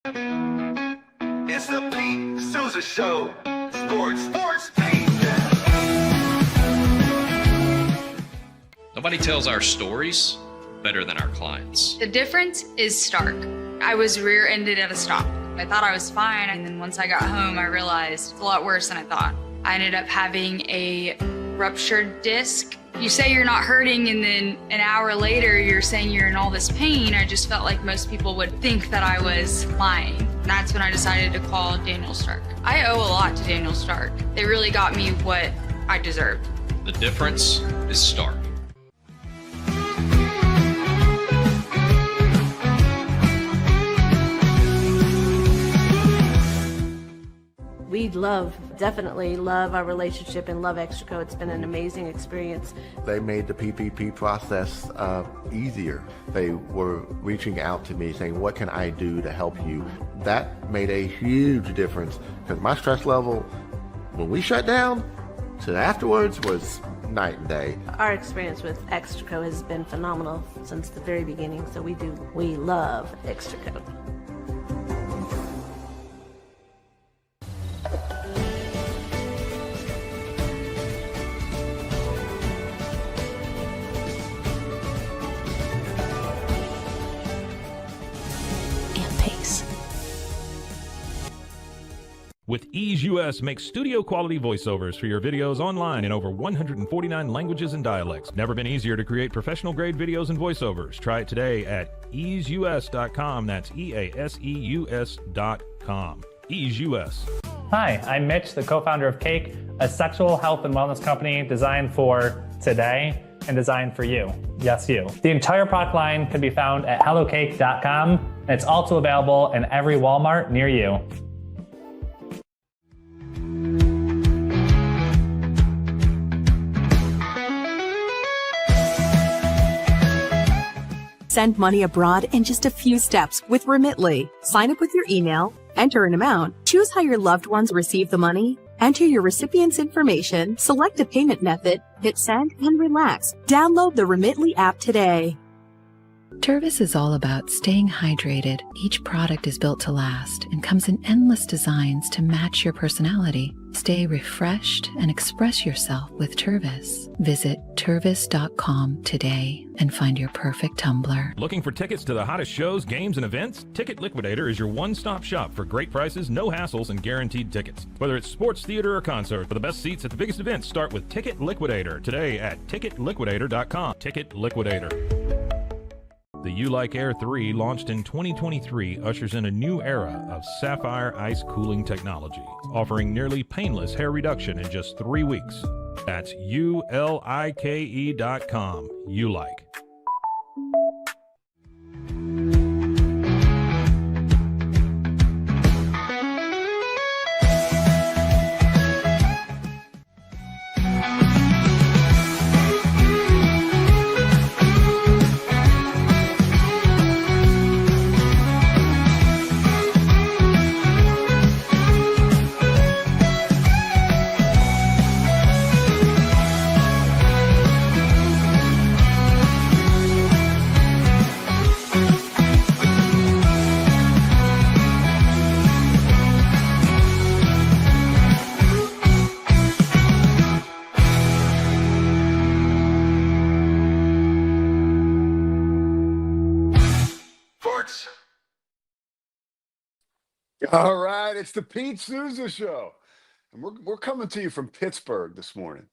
It's the Pete Sousa Show. Sports, Pete. Nobody tells our stories better than our clients. The difference is stark. I was rear-ended at a stop. I thought I was fine, and then once I got home, I realized it's a lot worse than I thought. I ended up having a ruptured disc. You say you're not hurting, and then an hour later, you're saying you're in all this pain. I just felt like most people would think that I was lying. And that's when I decided to call Daniel Stark. I owe a lot to Daniel Stark. They really got me what I deserved. The difference is stark. We definitely love our relationship and love Extraco. It's been an amazing experience. They made the PPP process easier. They were reaching out to me saying, what can I do to help you? That made a huge difference because my stress level, when we shut down, to afterwards was night and day. Our experience with Extraco has been phenomenal since the very beginning, so we love Extraco. With Ease US, make studio quality voiceovers for your videos online in over 149 languages and dialects. Never been easier to create professional grade videos and voiceovers. Try it today at easeus.com. That's EASEUS.com. Ease US. Hi, I'm Mitch, the co-founder of Cake, a sexual health and wellness company designed for today and designed for you. Yes, you. The entire product line can be found at hellocake.com, and it's also available in every Walmart near you. Send money abroad in just a few steps with Remitly. Sign up with your email, enter an amount, choose how your loved ones receive the money, enter your recipient's information, select a payment method, hit send, and relax. Download the Remitly app today. Tervis is all about staying hydrated. Each product is built to last and comes in endless designs to match your personality. Stay refreshed and express yourself with Tervis. Visit tervis.com today and find your perfect tumbler. Looking for tickets to the hottest shows, games, and events? Ticket Liquidator is your one-stop shop for great prices, no hassles, and guaranteed tickets. Whether it's sports, theater, or concert, for the best seats at the biggest events, start with Ticket Liquidator today at ticketliquidator.com. Ticket Liquidator. The You Like Air 3, launched in 2023, ushers in a new era of sapphire ice cooling technology, offering nearly painless hair reduction in just 3 weeks. That's ULIKE.com. You Like. All right, it's the Pete Sousa Show, and we're coming to you from Pittsburgh this morning,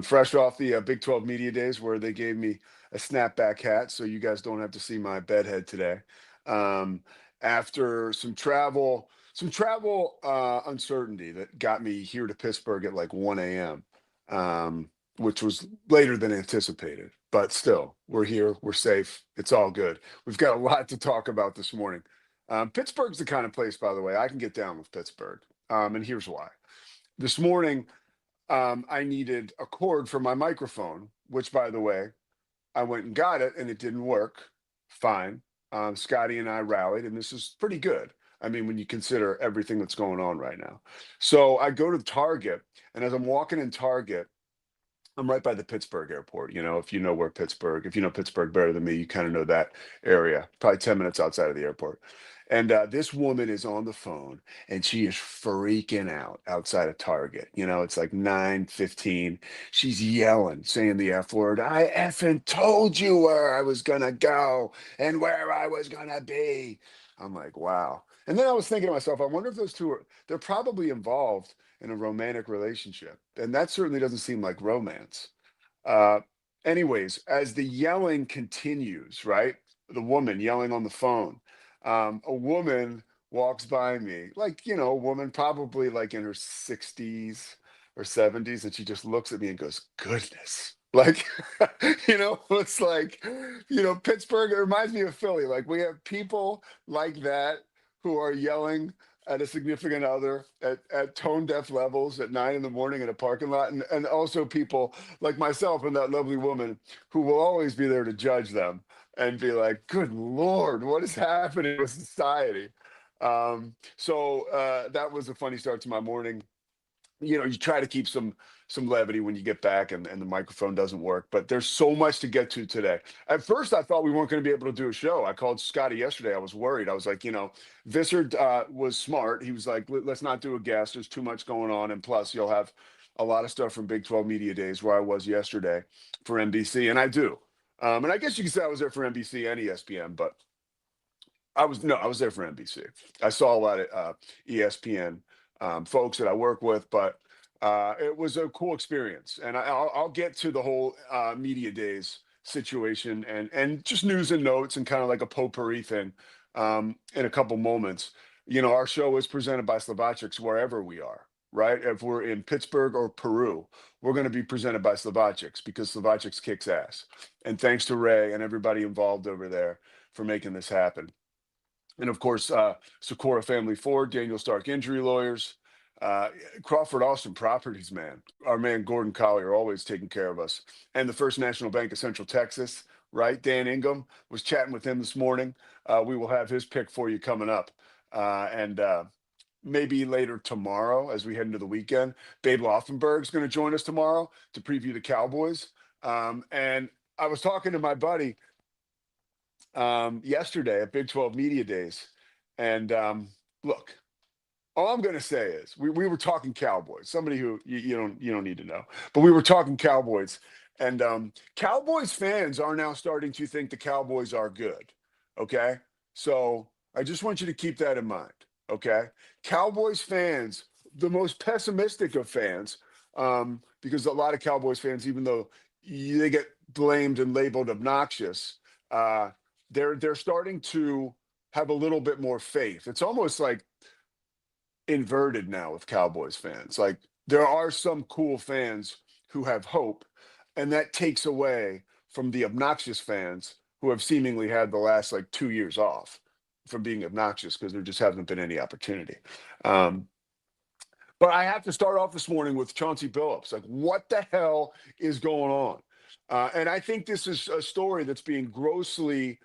fresh off the Big 12 Media Days where they gave me a snapback hat, so you guys don't have to see my bedhead today. After some travel uncertainty that got me here to Pittsburgh at like 1 a.m., which was later than anticipated, but still, we're here, we're safe, it's all good. We've got a lot to talk about this morning. Pittsburgh's the kind of place, by the way, I can get down with Pittsburgh. And here's why. This morning, I needed a cord for my microphone, which, by the way, I went and got it and it didn't work. Fine. Scotty and I rallied, and this is pretty good. I mean, when you consider everything that's going on right now. So I go to Target, and as I'm walking in Target, I'm right by the Pittsburgh airport. You know, if you know Pittsburgh better than me, you kind of know that area, probably 10 minutes outside of the airport. And this woman is on the phone and she is freaking out outside of Target. You know, it's like 9:15. She's yelling, saying the F word. I effing told you where I was gonna go and where I was gonna be. I'm like, wow. And then I was thinking to myself, I wonder if those two are, they're probably involved in a romantic relationship. And that certainly doesn't seem like romance. Uh, anyways, as the yelling continues, right? The woman yelling on the phone. A woman walks by me, like, you know, a woman probably like in her 60s or 70s, and she just looks at me and goes, goodness. Like, you know, it's like, you know, Pittsburgh, it reminds me of Philly. Like, we have people like that who are yelling at a significant other at tone deaf levels at 9 in the morning in a parking lot. And also people like myself and that lovely woman who will always be there to judge them and be like, good Lord, what is happening with society? So that was a funny start to my morning. You know, you try to keep some levity when you get back and the microphone doesn't work, but there's so much to get to today. At first I thought we weren't going to be able to do a show. I called Scotty yesterday. I was worried. I was like, you know, Visser was smart. He was like, let's not do a guest. There's too much going on. And plus you'll have a lot of stuff from Big 12 Media Days where I was yesterday for NBC. And I do. And I guess you could say I was there for NBC and ESPN, but I was there for NBC. I saw a lot of ESPN folks that I work with, but it was a cool experience. And I'll get to the whole media days situation and just news and notes and kind of like a potpourri thing in a couple moments. You know, our show is presented by Slovakics wherever we are, right? If we're in Pittsburgh or Peru, we're going to be presented by Slovakics because Slovakics kicks ass. And thanks to Ray and everybody involved over there for making this happen. And of course, Socorro Family Ford, Daniel Stark Injury Lawyers, Crawford Austin Properties, man. Our man Gordon Collier always taking care of us. And the First National Bank of Central Texas, right? Dan Ingham was chatting with him this morning. We will have his pick for you coming up. And maybe later tomorrow as we head into the weekend. Babe Loffenberg's going to join us tomorrow to preview the Cowboys. And I was talking to my buddy yesterday at Big 12 Media Days. And look, all I'm going to say is we were talking Cowboys, somebody who you don't need to know, but we were talking Cowboys. And Cowboys fans are now starting to think the Cowboys are good. Okay. So I just want you to keep that in mind. Okay. Cowboys fans, the most pessimistic of fans, because a lot of Cowboys fans, even though they get blamed and labeled obnoxious, they're starting to have a little bit more faith. It's almost like inverted now with Cowboys fans. Like there are some cool fans who have hope, and that takes away from the obnoxious fans who have seemingly had the last like 2 years off from being obnoxious because there just hasn't been any opportunity. But I have to start off this morning with Chauncey Billups. Like, what the hell is going on? And I think this is a story that's being grossly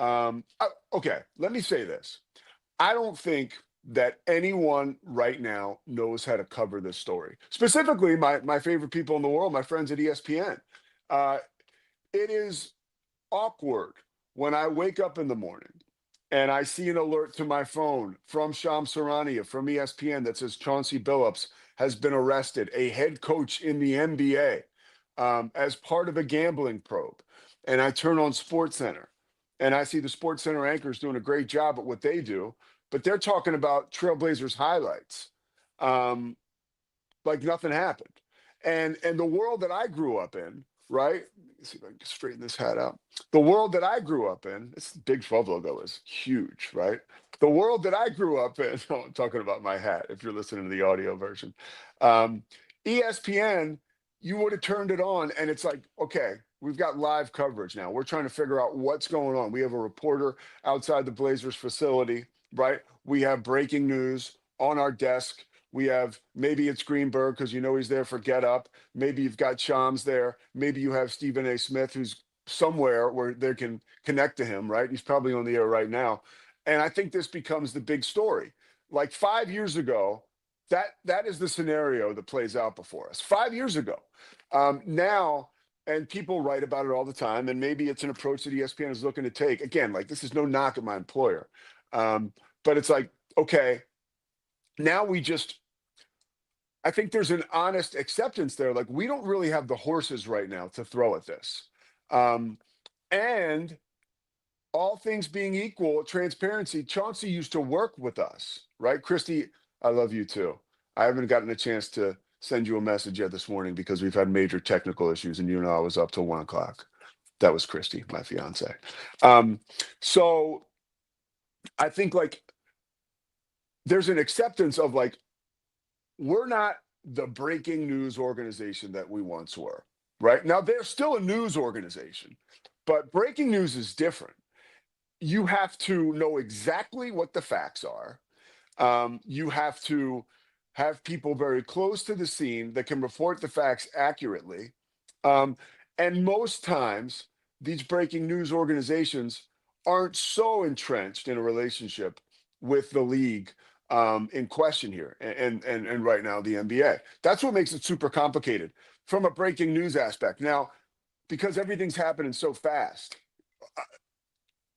okay, let me say this. I don't think that anyone right now knows how to cover this story. Specifically, my favorite people in the world, my friends at ESPN. It is awkward when I wake up in the morning and I see an alert to my phone from Shams Charania from ESPN that says Chauncey Billups has been arrested, a head coach in the NBA, as part of a gambling probe. And I turn on SportsCenter and I see the SportsCenter anchors doing a great job at what they do, but they're talking about Trailblazers highlights like nothing happened. And the world that I grew up in, right? Let's see if I can straighten this hat out. The world that I grew up in, this Big 12 logo is huge, right? The world that I grew up in, I'm talking about my hat if you're listening to the audio version. ESPN, you would have turned it on and it's like, okay, we've got live coverage now. We're trying to figure out what's going on. We have a reporter outside the Blazers facility, right? We have breaking news on our desk. We have, maybe it's Greenberg because you know he's there for Get Up. Maybe you've got Shams there. Maybe you have Stephen A. Smith who's somewhere where they can connect to him, right? He's probably on the air right now. And I think this becomes the big story. Like 5 years ago, that is the scenario that plays out before us. 5 years ago. Now, and people write about it all the time, and maybe it's an approach that ESPN is looking to take. Again, like this is no knock at my employer. but it's like, okay, now I think there's an honest acceptance there. Like, we don't really have the horses right now to throw at this. And all things being equal, transparency, Chauncey used to work with us, right? Christy, I love you too. I haven't gotten a chance to send you a message yet this morning because we've had major technical issues, and I was up till 1 o'clock. That was Christy, my fiance. So I think like there's an acceptance of like, we're not the breaking news organization that we once were, right? Now, they're still a news organization, but breaking news is different. You have to know exactly what the facts are. You have to have people very close to the scene that can report the facts accurately. And most times, these breaking news organizations aren't so entrenched in a relationship with the league in question here, and right now the NBA. That's what makes it super complicated from a breaking news aspect. Now, because everything's happening so fast,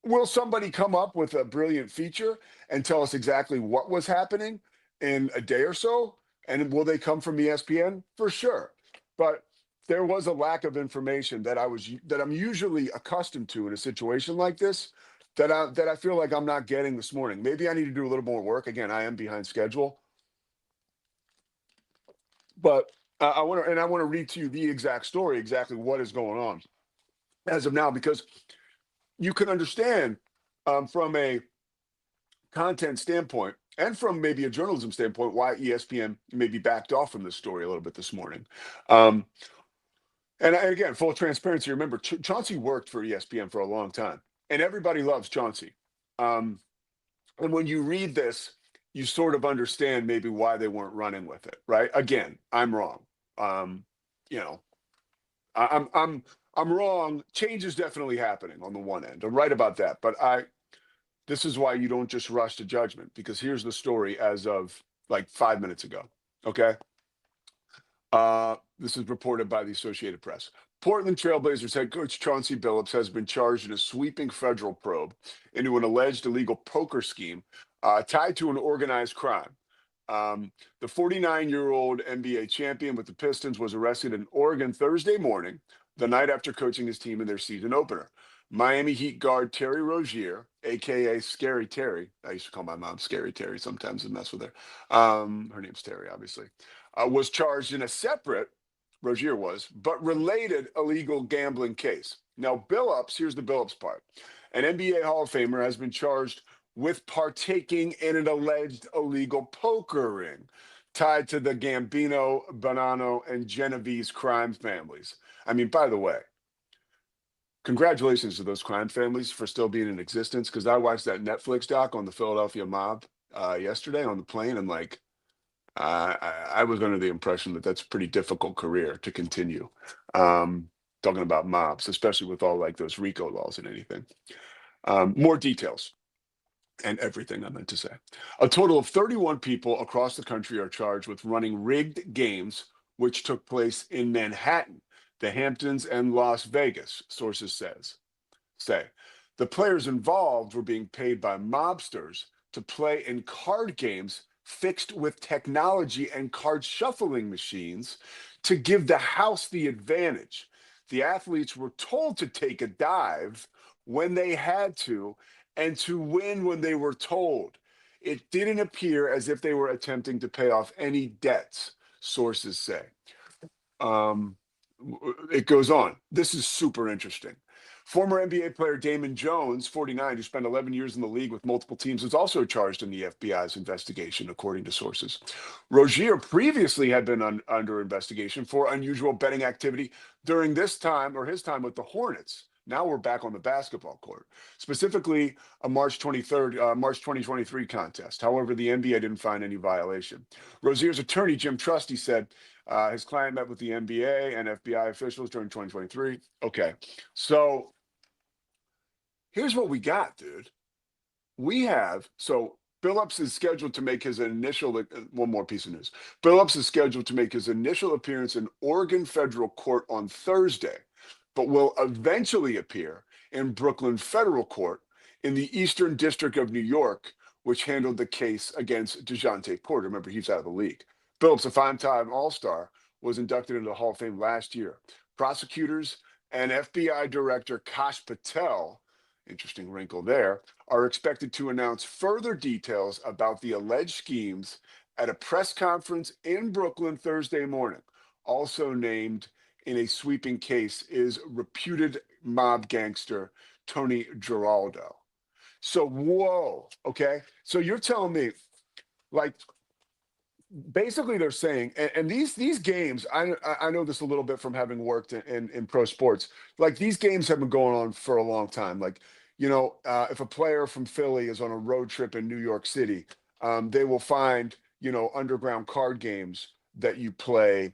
will somebody come up with a brilliant feature and tell us exactly what was happening in a day or so? And will they come from ESPN? For sure. But there was a lack of information that I'm usually accustomed to in a situation like this that I feel like I'm not getting this morning. Maybe I need to do a little more work. Again, I am behind schedule. But I want to read to you the exact story, exactly what is going on as of now, because you can understand from a content standpoint and from maybe a journalism standpoint why ESPN maybe backed off from this story a little bit this morning. And again, full transparency, remember, Chauncey worked for ESPN for a long time, and everybody loves Chauncey. And when you read this, you sort of understand maybe why they weren't running with it, right? Again, I'm wrong. You know, I'm wrong. Change is definitely happening on the one end. I'm right about that. But this is why you don't just rush to judgment, because here's the story as of like 5 minutes ago. Okay. This is reported by the Associated Press. Portland Trailblazers head coach Chauncey Billups has been charged in a sweeping federal probe into an alleged illegal poker scheme tied to an organized crime. The 49-year-old NBA champion with the Pistons was arrested in Oregon Thursday morning, the night after coaching his team in their season opener. Miami Heat guard Terry Rozier, aka Scary Terry. I used to call my mom Scary Terry sometimes and mess with her. Her name's Terry, obviously. Was charged in a separate, Rozier was, but related illegal gambling case. Now, Billups, here's the Billups part. An NBA Hall of Famer has been charged with partaking in an alleged illegal poker ring tied to the Gambino, Bonanno, and Genovese crime families. I mean, by the way, congratulations to those crime families for still being in existence, because I watched that Netflix doc on the Philadelphia mob yesterday on the plane, and like, I was under the impression that that's a pretty difficult career to continue. Talking about mobs, especially with all like those RICO laws and anything. More details and everything I meant to say. A total of 31 people across the country are charged with running rigged games, which took place in Manhattan, the Hamptons, and Las Vegas, sources say. The players involved were being paid by mobsters to play in card games fixed with technology and card shuffling machines to give the house the advantage. The athletes were told to take a dive when they had to and to win when they were told. It didn't appear as if they were attempting to pay off any debts, sources say. It goes on. This is super interesting. Former NBA player Damon Jones, 49, who spent 11 years in the league with multiple teams, was also charged in the FBI's investigation, according to sources. Rozier previously had been under investigation for unusual betting activity during his time with the Hornets. Now we're back on the basketball court, specifically a March 2023 contest. However, the NBA didn't find any violation. Rozier's attorney, Jim Trusty, said his client met with the NBA and FBI officials during 2023. Okay, so here's what we got, dude. Billups is scheduled to make his initial, one more piece of news. Billups is scheduled to make his initial appearance in Oregon federal court on Thursday, but will eventually appear in Brooklyn federal court in the Eastern District of New York, which handled the case against DeJounte Porter. Remember, he's out of the league. Billups, a five-time All-Star, was inducted into the Hall of Fame last year. Prosecutors and FBI Director Kash Patel, interesting wrinkle there, are expected to announce further details about the alleged schemes at a press conference in Brooklyn Thursday morning. Also named in a sweeping case is reputed mob gangster Tony Giraldo. So, whoa, okay? So you're telling me, like, basically they're saying, and these games, I know this a little bit from having worked in pro sports. Like, these games have been going on for a long time. Like, if a player from Philly is on a road trip in New York City, they will find underground card games that you play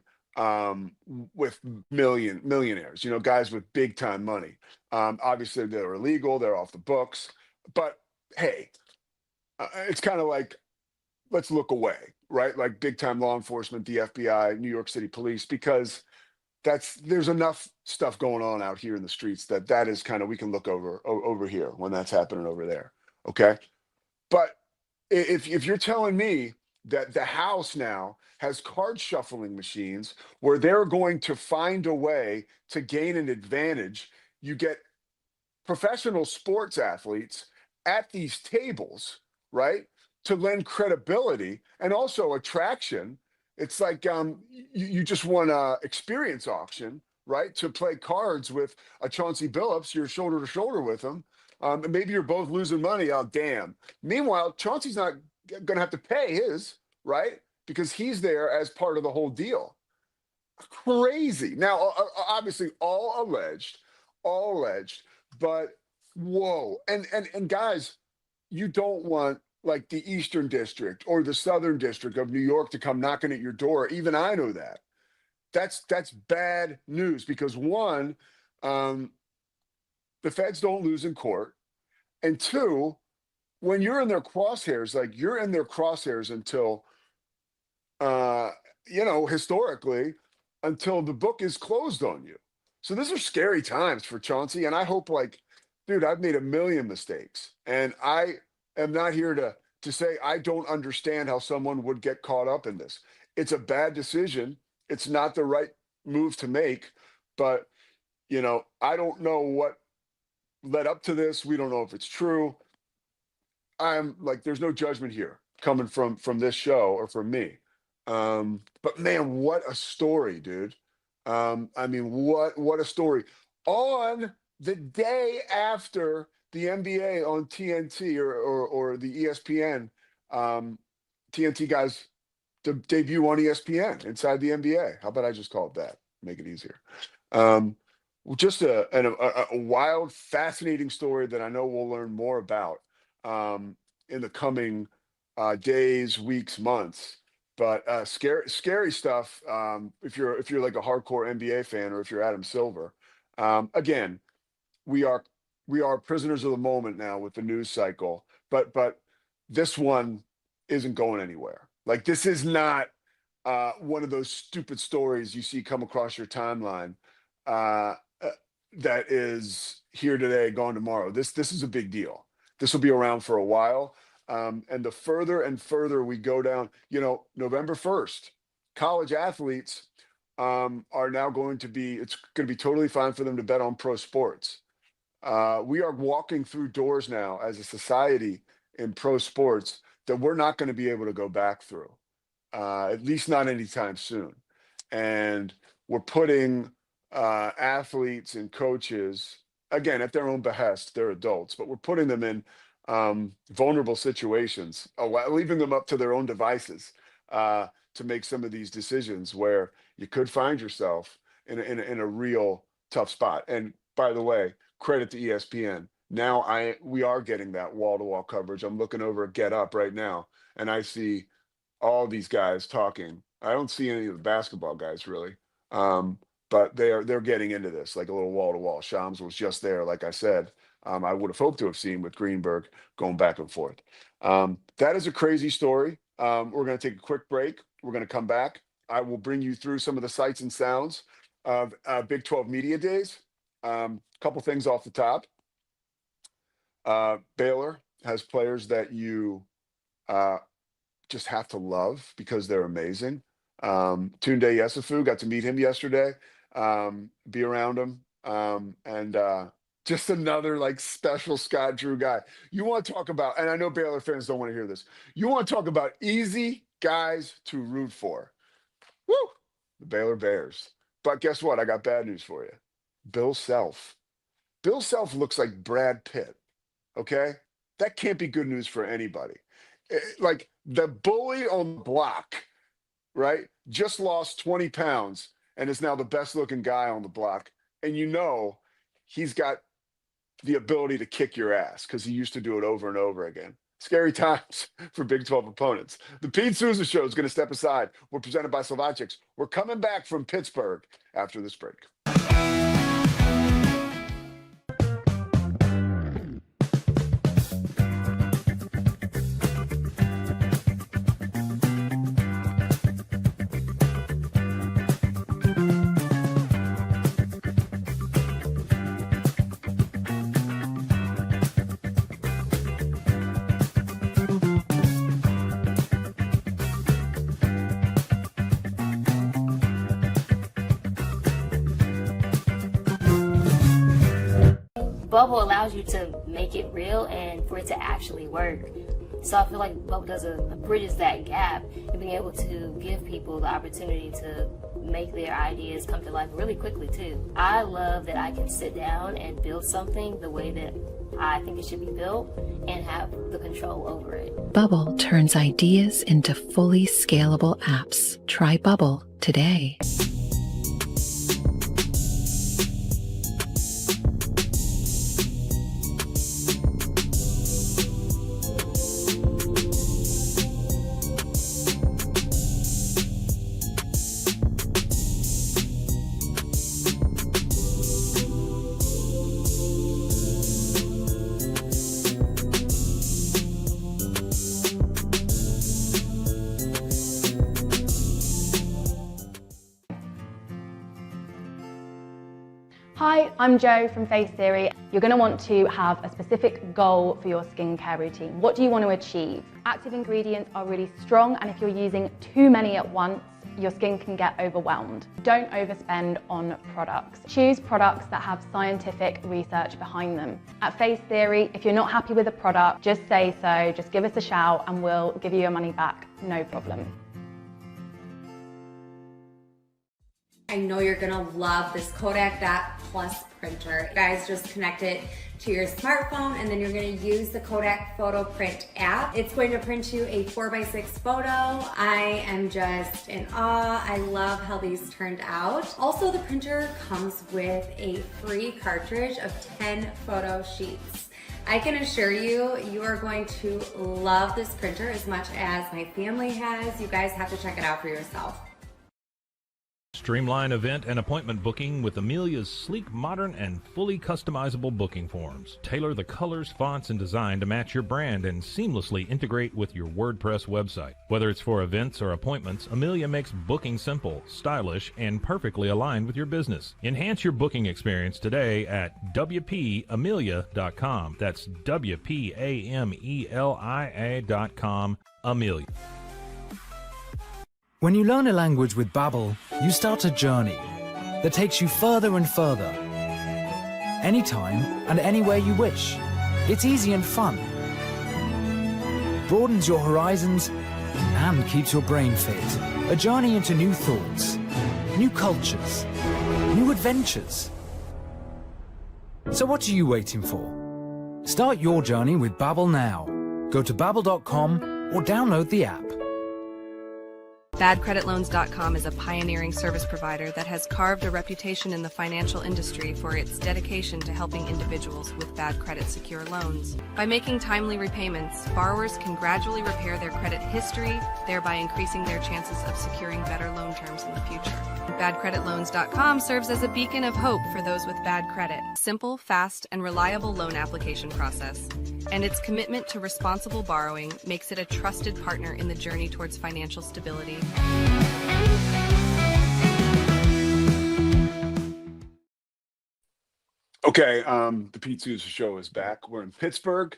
with millionaires, guys with big time money. Obviously they're illegal, they're off the books, but hey, it's kind of like, let's look away, right? Like big time law enforcement, the FBI, New York City police, because there's enough stuff going on out here in the streets that is kind of, we can look over here when that's happening over there. Okay. But if you're telling me that the House now has card shuffling machines where they're going to find a way to gain an advantage, you get professional sports athletes at these tables, right? To lend credibility and also attraction. It's like you just won a experience auction, right? To play cards with a Chauncey Billups, you're shoulder to shoulder with him. And maybe you're both losing money. Oh, damn. Meanwhile, Chauncey's not going to have to pay his, right? Because he's there as part of the whole deal. Crazy. Now, obviously, all alleged, but whoa. And guys, you don't want like the Eastern District or the Southern District of New York to come knocking at your door. Even I know that. That's bad news because one, the feds don't lose in court, and two, when you're in their crosshairs, like you're in their crosshairs until, historically, until the book is closed on you. So these are scary times for Chauncey, and I hope, like, dude, I've made a million mistakes, and I am not here to say I don't understand how someone would get caught up in this. It's a bad decision. It's not the right move to make, but I don't know what led up to this. We don't know if it's true. I'm like, there's no judgment here coming from this show or from me. But man, what a story, dude. I mean, what a story. On the day after the NBA on TNT or the ESPN, TNT guys debut on ESPN inside the NBA. How about I just call it that? Make it easier. Just a wild, fascinating story that I know we'll learn more about in the coming days, weeks, months. But scary stuff. If you're like a hardcore NBA fan, or if you're Adam Silver, again, we are prisoners of the moment now with the news cycle. But this one isn't going anywhere. Like, this is not one of those stupid stories you see come across your timeline that is here today, gone tomorrow. This is a big deal. This will be around for a while. And the further and further we go down, November 1st, college athletes are now it's going to be totally fine for them to bet on pro sports. We are walking through doors now as a society in pro sports that we're not going to be able to go back through, at least not anytime soon. And we're putting athletes and coaches, again, at their own behest. They're adults, but we're putting them in vulnerable situations, leaving them up to their own devices to make some of these decisions where you could find yourself in a real tough spot. And by the way, credit to ESPN. Now we are getting that wall-to-wall coverage. I'm looking over at Get Up right now, and I see all these guys talking. I don't see any of the basketball guys really, but they're getting into this like a little wall-to-wall. Shams was just there, like I said. I would have hoped to have seen with Greenberg going back and forth. That is a crazy story. We're going to take a quick break. We're going to come back. I will bring you through some of the sights and sounds of Big 12 Media Days. Couple things off the top. Baylor has players that you just have to love because they're amazing. Tunde Yesufu, got to meet him yesterday, be around him. And just another like special Scott Drew guy. You want to talk about, and I know Baylor fans don't want to hear this. You want to talk about easy guys to root for. Woo! The Baylor Bears. But guess what? I got bad news for you. Bill Self. Bill Self looks like Brad Pitt. Okay? That can't be good news for anybody. Like the bully on the block, right? Just lost 20 pounds and is now the best looking guy on the block. And you know, he's got the ability to kick your ass because he used to do it over and over again. Scary times for Big 12 opponents. The Pete Sousa Show is going to step aside. We're presented by Slovakics. We're coming back from Pittsburgh after this break. Bubble allows you to make it real and for it to actually work. So I feel like Bubble does bridges that gap and being able to give people the opportunity to make their ideas come to life really quickly too. I love that I can sit down and build something the way that I think it should be built and have the control over it. Bubble turns ideas into fully scalable apps. Try Bubble today. Hi, I'm Jo from Face Theory. You're going to want to have a specific goal for your skincare routine. What do you want to achieve? Active ingredients are really strong, and if you're using too many at once, your skin can get overwhelmed. Don't overspend on products. Choose products that have scientific research behind them. At Face Theory, if you're not happy with a product, just say so, just give us a shout and we'll give you your money back, no problem. I know you're gonna love this Kodak Dot Plus printer. You guys just connect it to your smartphone and then you're gonna use the Kodak Photo Print app. It's going to print you a 4x6 photo. I am just in awe. I love how these turned out. Also, the printer comes with a free cartridge of 10 photo sheets. I can assure you, you are going to love this printer as much as my family has. You guys have to check it out for yourself. Streamline event and appointment booking with Amelia's sleek, modern, and fully customizable booking forms. Tailor the colors, fonts, and design to match your brand and seamlessly integrate with your WordPress website. Whether it's for events or appointments, Amelia makes booking simple, stylish, and perfectly aligned with your business. Enhance your booking experience today at WPAmelia.com. That's WPAMELIA.com. Amelia. When you learn a language with Babbel, you start a journey that takes you further and further. Anytime and anywhere you wish. It's easy and fun. Broadens your horizons and keeps your brain fit. A journey into new thoughts, new cultures, new adventures. So what are you waiting for? Start your journey with Babbel now. Go to babbel.com or download the app. BadCreditLoans.com is a pioneering service provider that has carved a reputation in the financial industry for its dedication to helping individuals with bad credit secure loans. By making timely repayments, borrowers can gradually repair their credit history, thereby increasing their chances of securing better loan terms in the future. BadCreditLoans.com serves as a beacon of hope for those with bad credit. Simple, fast, and reliable loan application process. And its commitment to responsible borrowing makes it a trusted partner in the journey towards financial stability. Okay, the Pete Sousa Show is back. We're in Pittsburgh.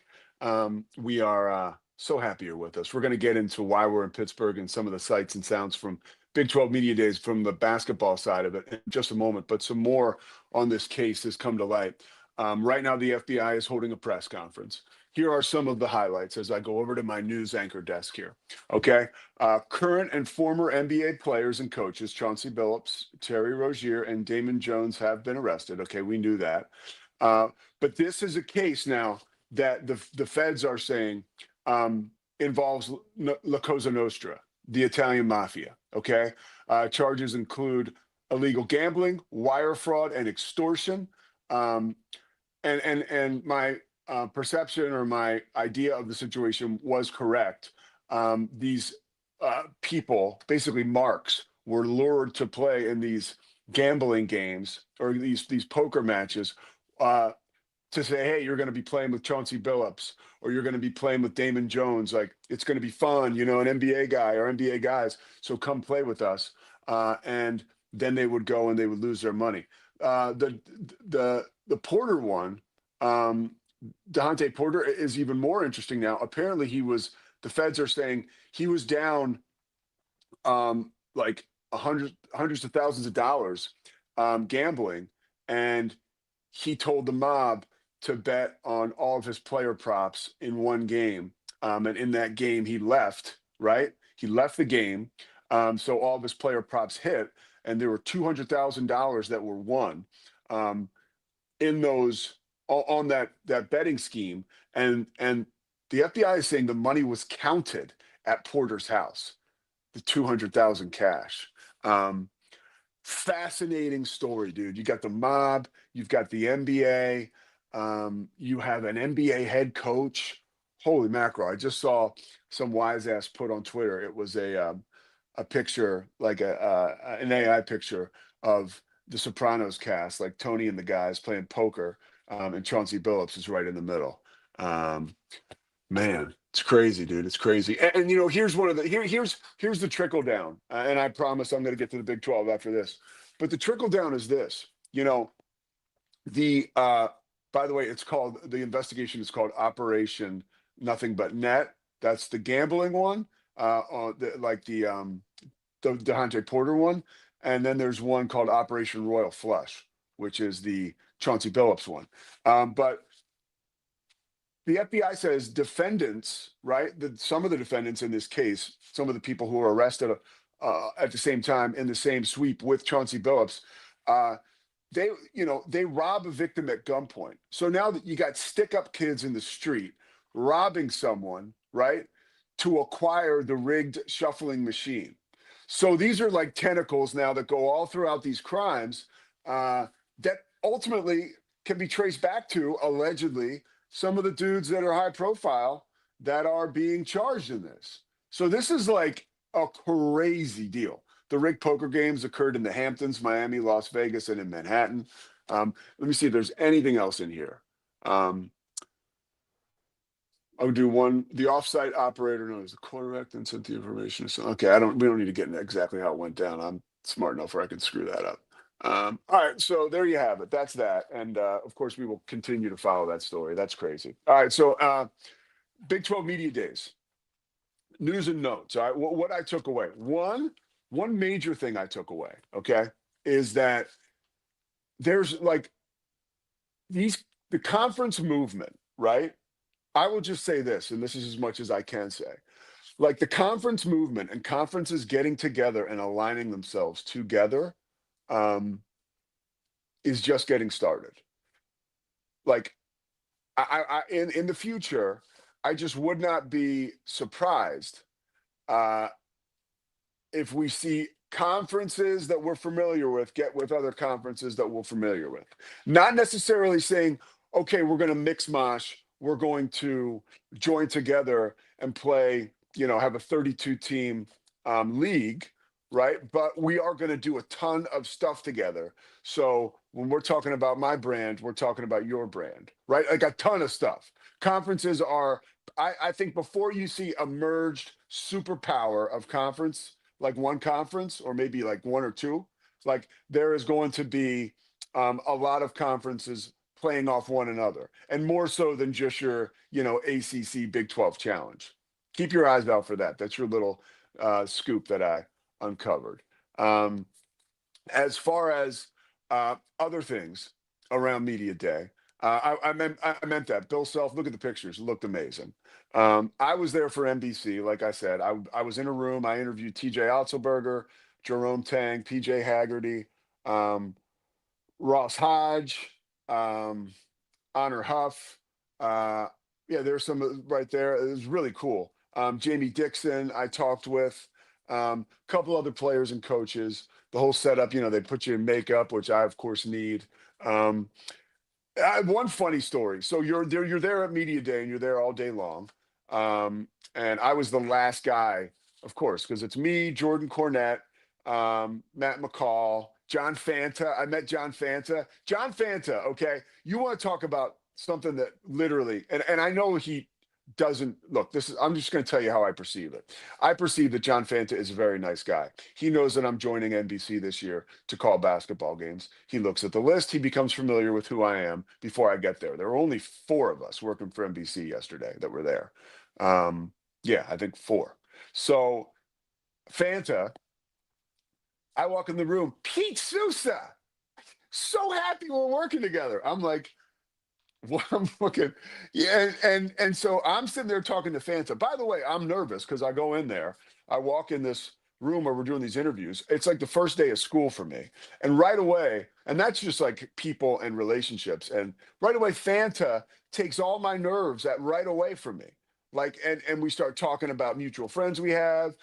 We are So happy you're with us. We're going to get into why we're in Pittsburgh and some of the sights and sounds from Big 12 Media Days from the basketball side of it in just a moment. But some more on this case has come to light. Right now, the FBI is holding a press conference. Here are some of the highlights as I go over to my news anchor desk here. Okay. Current and former NBA players and coaches, Chauncey Billups, Terry Rozier, and Damon Jones have been arrested. Okay, we knew that. But this is a case now that the feds are saying involves La Cosa Nostra, the Italian mafia. Okay. Charges include illegal gambling, wire fraud, and extortion. And my perception or my idea of the situation was correct. These people, basically marks, were lured to play in these gambling games or these poker matches to say, hey, you're going to be playing with Chauncey Billups or you're going to be playing with Damon Jones. Like, it's going to be fun, you know, an NBA guy or NBA guys. So come play with us. And then they would go and they would lose their money. The Porter one, Dehante Porter, is even more interesting now. Apparently the feds are saying he was down like hundreds of thousands of dollars gambling, and he told the mob to bet on all of his player props in one game. And in that game, he left, right? He left the game. So all of his player props hit, and there were $200,000 that were won in those on that betting scheme. And the FBI is saying the money was counted at Porter's house, the 200,000 cash. Fascinating story, dude. You got the mob, you've got the NBA, you have an NBA head coach. Holy mackerel. I just saw some wise ass put on Twitter. It was a picture, like an AI picture of the Sopranos cast, like Tony and the guys playing poker, and Chauncey Billups is right in the middle. Man, it's crazy, dude. It's crazy. And you know, here's one of the here's the trickle down. And I promise I'm going to get to the Big 12 after this. But the trickle down is this. You know, by the way, the investigation is called Operation Nothing But Net. That's the gambling one, the Dehante Porter one, and then there's one called Operation Royal Flush, which is the Chauncey Billups one. But the FBI says defendants, right? Some of the defendants in this case, some of the people who were arrested at the same time in the same sweep with Chauncey Billups, they rob a victim at gunpoint. So now that you got stick-up kids in the street robbing someone, right, to acquire the rigged shuffling machine. So these are like tentacles now that go all throughout these crimes that ultimately can be traced back to, allegedly, some of the dudes that are high profile that are being charged in this. So this is like a crazy deal. The rigged poker games occurred in the Hamptons, Miami, Las Vegas, and in Manhattan. Let me see if there's anything else in here. I'll do one. The offsite operator knows the quarterback then sent the information. So okay, we don't need to get into exactly how it went down. I'm smart enough where I can screw that up. All right, so there you have it. That's that. And of course, we will continue to follow that story. That's crazy. All right, so Big 12 Media Days, news and notes. All right, what I took away. One major thing I took away, okay, is that there's like the conference movement, right? I will just say this, and this is as much as I can say. Like the conference movement and conferences getting together and aligning themselves together is just getting started. Like I in the future, I just would not be surprised if we see conferences that we're familiar with get with other conferences that we're familiar with. Not necessarily saying, okay, we're going to mix mosh, we're going to join together and play, you know, have a 32 team league, right? But we are going to do a ton of stuff together. So when we're talking about my brand, we're talking about your brand, right? Like a ton of stuff. Conferences are, I think before you see a merged superpower of conference, like one conference or maybe like one or two, like there is going to be a lot of conferences playing off one another, and more so than just your, you know, ACC Big 12 challenge. keep your eyes out for that. That's your little scoop that I uncovered. As far as other things around media day, I meant that Bill Self. Look at the pictures; it looked amazing. I was there for NBC. Like I said, I was in a room. I interviewed T.J. Otzelberger, Jerome Tang, P.J. Haggerty, um, Ross Hodge, um, Honor Huff. Uh, yeah, there's some right there. It was really cool. Jamie Dixon, I talked with a couple other players and coaches. The whole setup, they put you in makeup, which I of course need. Um, I have one funny story. So you're there at media day, and you're there all day long. And I was the last guy, of course, because it's me, Jordan Cornette, Matt McCall, John Fanta. I met John Fanta. John Fanta, okay. You want to talk about something that literally, and I know he doesn't look, I'm just going to tell you how I perceive it. I perceive that John Fanta is a very nice guy. He knows that I'm joining NBC this year to call basketball games. He looks at the list. He becomes familiar with who I am before I get there. There were only 4 of us working for NBC yesterday that were there. Yeah, I think 4. So Fanta, I walk in the room, Pete Sousa, so happy we're working together. I'm like, well, I'm looking, yeah, and so I'm sitting there talking to Fanta. By the way, I'm nervous because I go in there, I walk in this room where we're doing these interviews. It's like the first day of school for me, and right away, and that's just like people and relationships. And right away, Fanta takes all my nerves at right away from me. Like, and we start talking about mutual friends we have.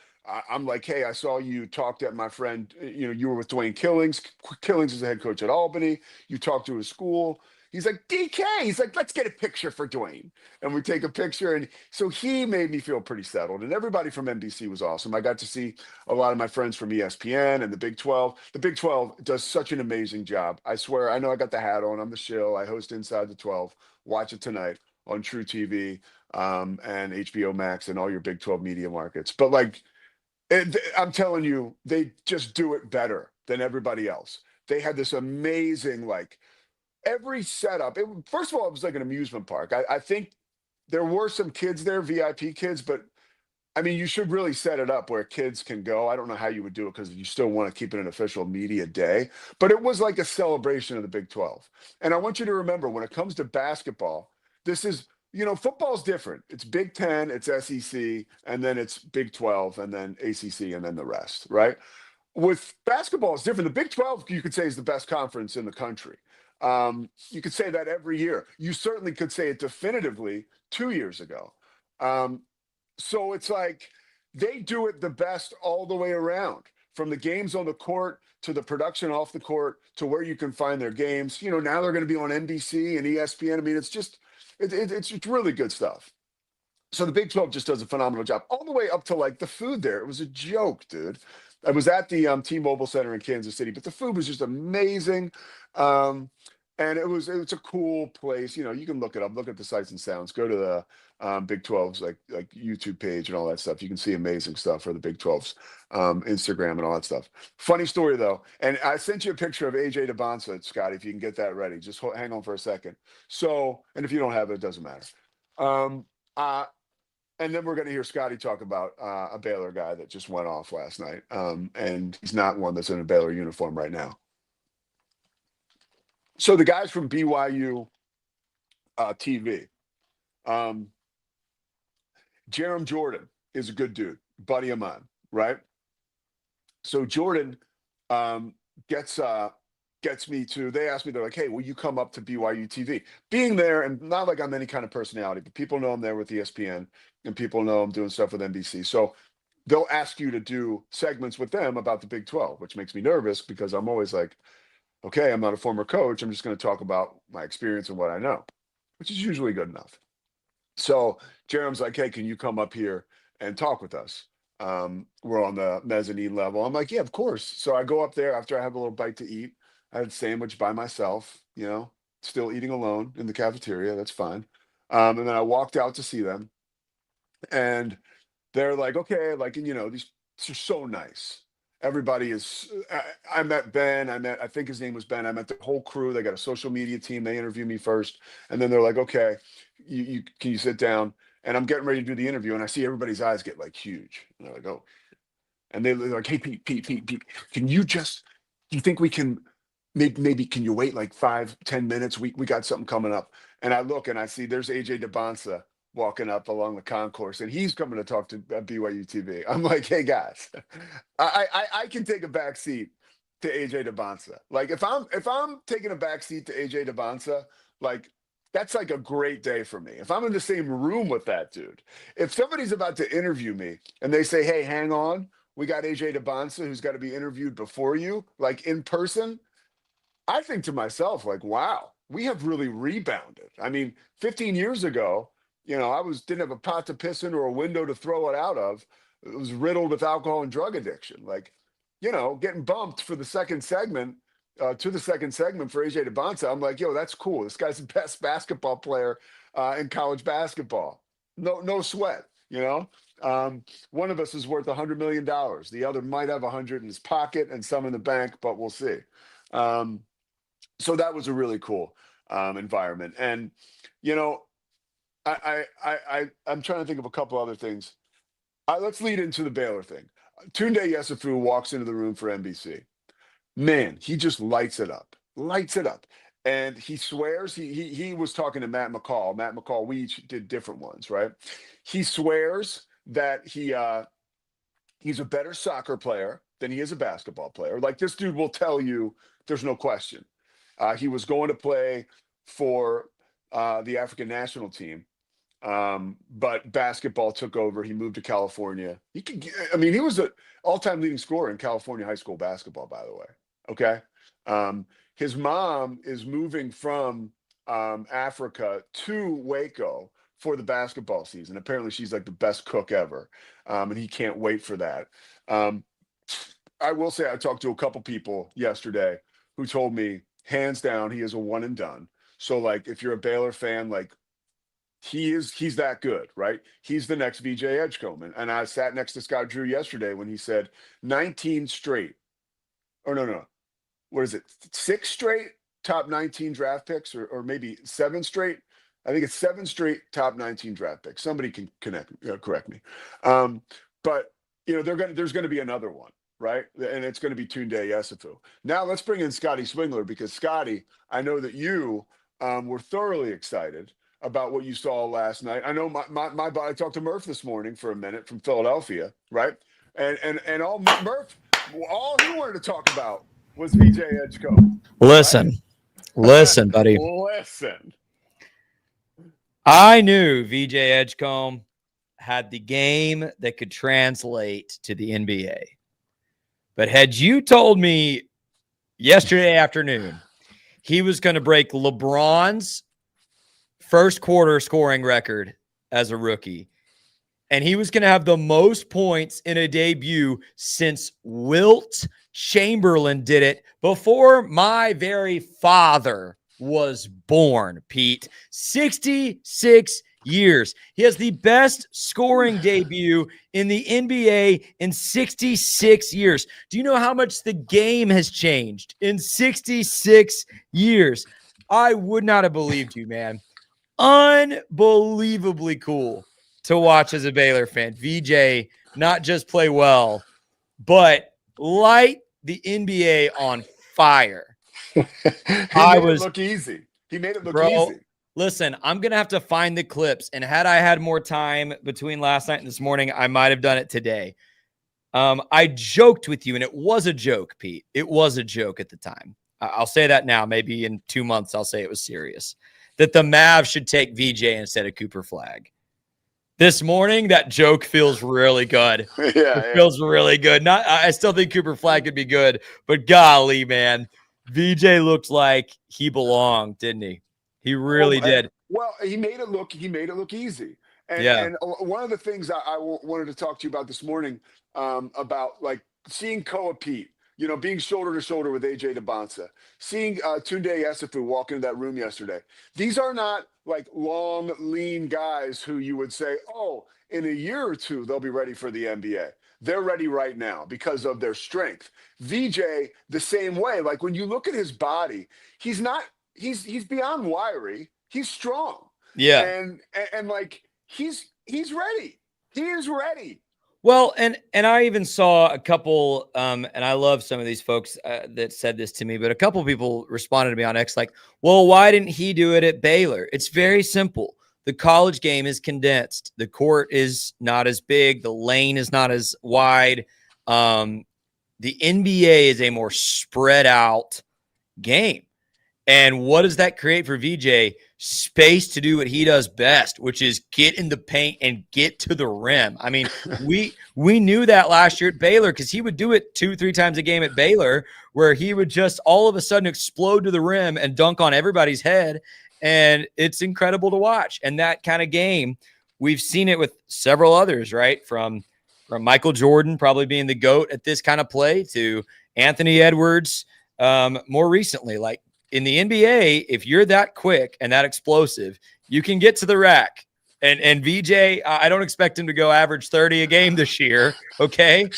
I'm like, hey, I saw you talked at my friend. You were with Dwayne Killings. Killings is the head coach at Albany. You talked to his school. He's like, DK. He's like, let's get a picture for Dwayne. And we take a picture. And so he made me feel pretty settled. And everybody from NBC was awesome. I got to see a lot of my friends from ESPN and the Big 12. The Big 12 does such an amazing job. I swear, I know I got the hat on. I'm the shill. I host Inside the 12. Watch it tonight on True TV and HBO Max and all your Big 12 media markets. But like, I'm telling you, they just do it better than everybody else. They had this amazing, like, every setup. First of all, it was like an amusement park. I think there were some kids there, VIP kids, but I mean, you should really set it up where kids can go. I don't know how you would do it because you still want to keep it an official media day, but it was like a celebration of the Big 12. And I want you to remember when it comes to basketball, this is, football's different. It's Big 10, it's SEC, and then it's Big 12, and then ACC, and then the rest, right? With basketball, it's different. The Big 12, you could say, is the best conference in the country. You could say that every year. You certainly could say it definitively 2 years ago. So it's like they do it the best all the way around, from the games on the court to the production off the court to where you can find their games. Now they're going to be on NBC and ESPN. I mean, it's just, it's really good stuff. So the Big 12 just does a phenomenal job all the way up to like the food there. It was a joke, dude. I was at the T-Mobile Center in Kansas City, but the food was just amazing. And it's a cool place. You can look it up, look at the sights and sounds, go to the Big 12's like YouTube page and all that stuff. You can see amazing stuff for the Big 12's Instagram and all that stuff. Funny story though, and I sent you a picture of AJ DeBonsa, Scotty, if you can get that ready. Just hang on for a second. So, and if you don't have it, it doesn't matter. And then we're going to hear Scotty talk about a Baylor guy that just went off last night. And he's not one that's in a Baylor uniform right now. So the guys from BYU TV, Jerem Jordan is a good dude, buddy of mine, right? So Jordan gets me to, they asked me, they're like, hey, will you come up to BYU TV? Being there, and not like I'm any kind of personality, but people know I'm there with ESPN and people know I'm doing stuff with NBC. So they'll ask you to do segments with them about the Big 12, which makes me nervous because I'm always like, okay, I'm not a former coach. I'm just going to talk about my experience and what I know, which is usually good enough. So Jerem's like, hey, can you come up here and talk with us? We're on the mezzanine level. I'm like, yeah, of course. So I go up there after I have a little bite to eat. I had a sandwich by myself, still eating alone in the cafeteria. That's fine. And then I walked out to see them. And they're like, okay, like, and these are so nice. Everybody is, I met Ben, I think his name was Ben. I met the whole crew. They got a social media team. They interview me first. And then they're like, okay, can you sit down? and I'm getting ready to do the interview, and I see everybody's eyes get like huge. And they're like, oh, and they're like, hey, Pete, can you just, do you think we can, maybe can you wait like 5-10 minutes? We got something coming up. And I look and I see there's AJ DeBonsa walking up along the concourse, and he's coming to talk to BYU TV. I'm like, hey guys, I can take a back seat to AJ DeBonsa. Like if I'm taking a back seat to AJ DeBonsa, like that's like a great day for me. If I'm in the same room with that dude, if somebody's about to interview me and they say, hey, hang on, we got AJ DeBonsa who's got to be interviewed before you, like in person, I think to myself, like, wow, we have really rebounded. I mean, 15 years ago, I didn't have a pot to piss in or a window to throw it out of. It was riddled with alcohol and drug addiction. Like, getting bumped for the second segment, to the second segment for AJ DeBonsa. I'm like, yo, that's cool. This guy's the best basketball player in college basketball. No sweat, one of us is worth $100 million. The other might have 100 in his pocket and some in the bank, but we'll see. So that was a really cool environment. And, I'm trying to think of a couple other things. Let's lead into the Baylor thing. Tunde Yesufu walks into the room for NBC. Man, he just lights it up. And he swears, he was talking to Matt McCall. We each did different ones, right? He swears that he's a better soccer player than he is a basketball player. Like, this dude will tell you there's no question. He was going to play for the African national team, but basketball took over. He moved to California. He was an all-time leading scorer in California high school basketball, by the way. Okay. His mom is moving from Africa to Waco for the basketball season. Apparently she's like the best cook ever. And he can't wait for that. I will say I talked to a couple people yesterday who told me, hands down, he is a one and done. So like, if you're a Baylor fan, like he's that good, right? He's the next VJ Edgecombe. And I sat next to Scott Drew yesterday when he said 19 straight, or no, what is it? 6 straight top 19 draft picks, or maybe 7 straight. I think it's 7 straight top 19 draft picks. Somebody can correct me. But there's going to be another one, right? And it's going to be Tunde Yesufu. Now let's bring in Scotty Swingler, because Scotty, I know that you were thoroughly excited about what you saw last night. I know I talked to Murph this morning for a minute from Philadelphia, right? And all Murph, all he wanted to talk about was VJ Edgecombe. Listen, buddy. Listen. I knew VJ Edgecombe had the game that could translate to the NBA. But had you told me yesterday afternoon he was going to break LeBron's first quarter scoring record as a rookie, and he was going to have the most points in a debut since Wilt Chamberlain did it before my very father was born, Pete. 66 years. He has the best scoring debut in the NBA in 66 years. Do you know how much the game has changed in 66 years? I would not have believed you, man. Unbelievably cool to watch as a Baylor fan. VJ not just play well, but light the NBA on fire. He made it look easy. Easy. Listen, I'm going to have to find the clips. And had I had more time between last night and this morning, I might have done it today. I joked with you, and it was a joke, Pete. It was a joke at the time. I'll say that now. Maybe in 2 months, I'll say it was serious. That the Mavs should take VJ instead of Cooper Flagg. This morning, that joke feels really good. It feels really good. I still think Cooper Flagg could be good, but golly, man, VJ looked like he belonged, didn't he? He really did. Well, he made it look easy. And one of the things I wanted to talk to you about this morning, about like seeing Koa Pete, being shoulder to shoulder with AJ DeBonsa, seeing Tunde Yesufu walk into that room yesterday. These are not like long, lean guys who you would say, oh, in a year or two, they'll be ready for the NBA. They're ready right now because of their strength. VJ, the same way. Like when you look at his body, he's beyond wiry. He's strong. Yeah. And like he's He's ready. He is ready. Well, and I even saw a couple, and I love some of these folks that said this to me, but a couple people responded to me on X like, well, why didn't he do it at Baylor? It's very simple. The college game is condensed. The court is not as big. The lane is not as wide. The NBA is a more spread out game. And what does that create for VJ? Space to do what he does best, which is get in the paint and get to the rim. I mean, we knew that last year at Baylor because he would do it 2-3 times a game at Baylor, where he would just all of a sudden explode to the rim and dunk on everybody's head. And it's incredible to watch. And that kind of game, we've seen it with several others, right? From Michael Jordan probably being the GOAT at this kind of play to Anthony Edwards more recently. Like, in the NBA, if you're that quick and that explosive, you can get to the rack. And VJ, I don't expect him to go average 30 a game this year, okay?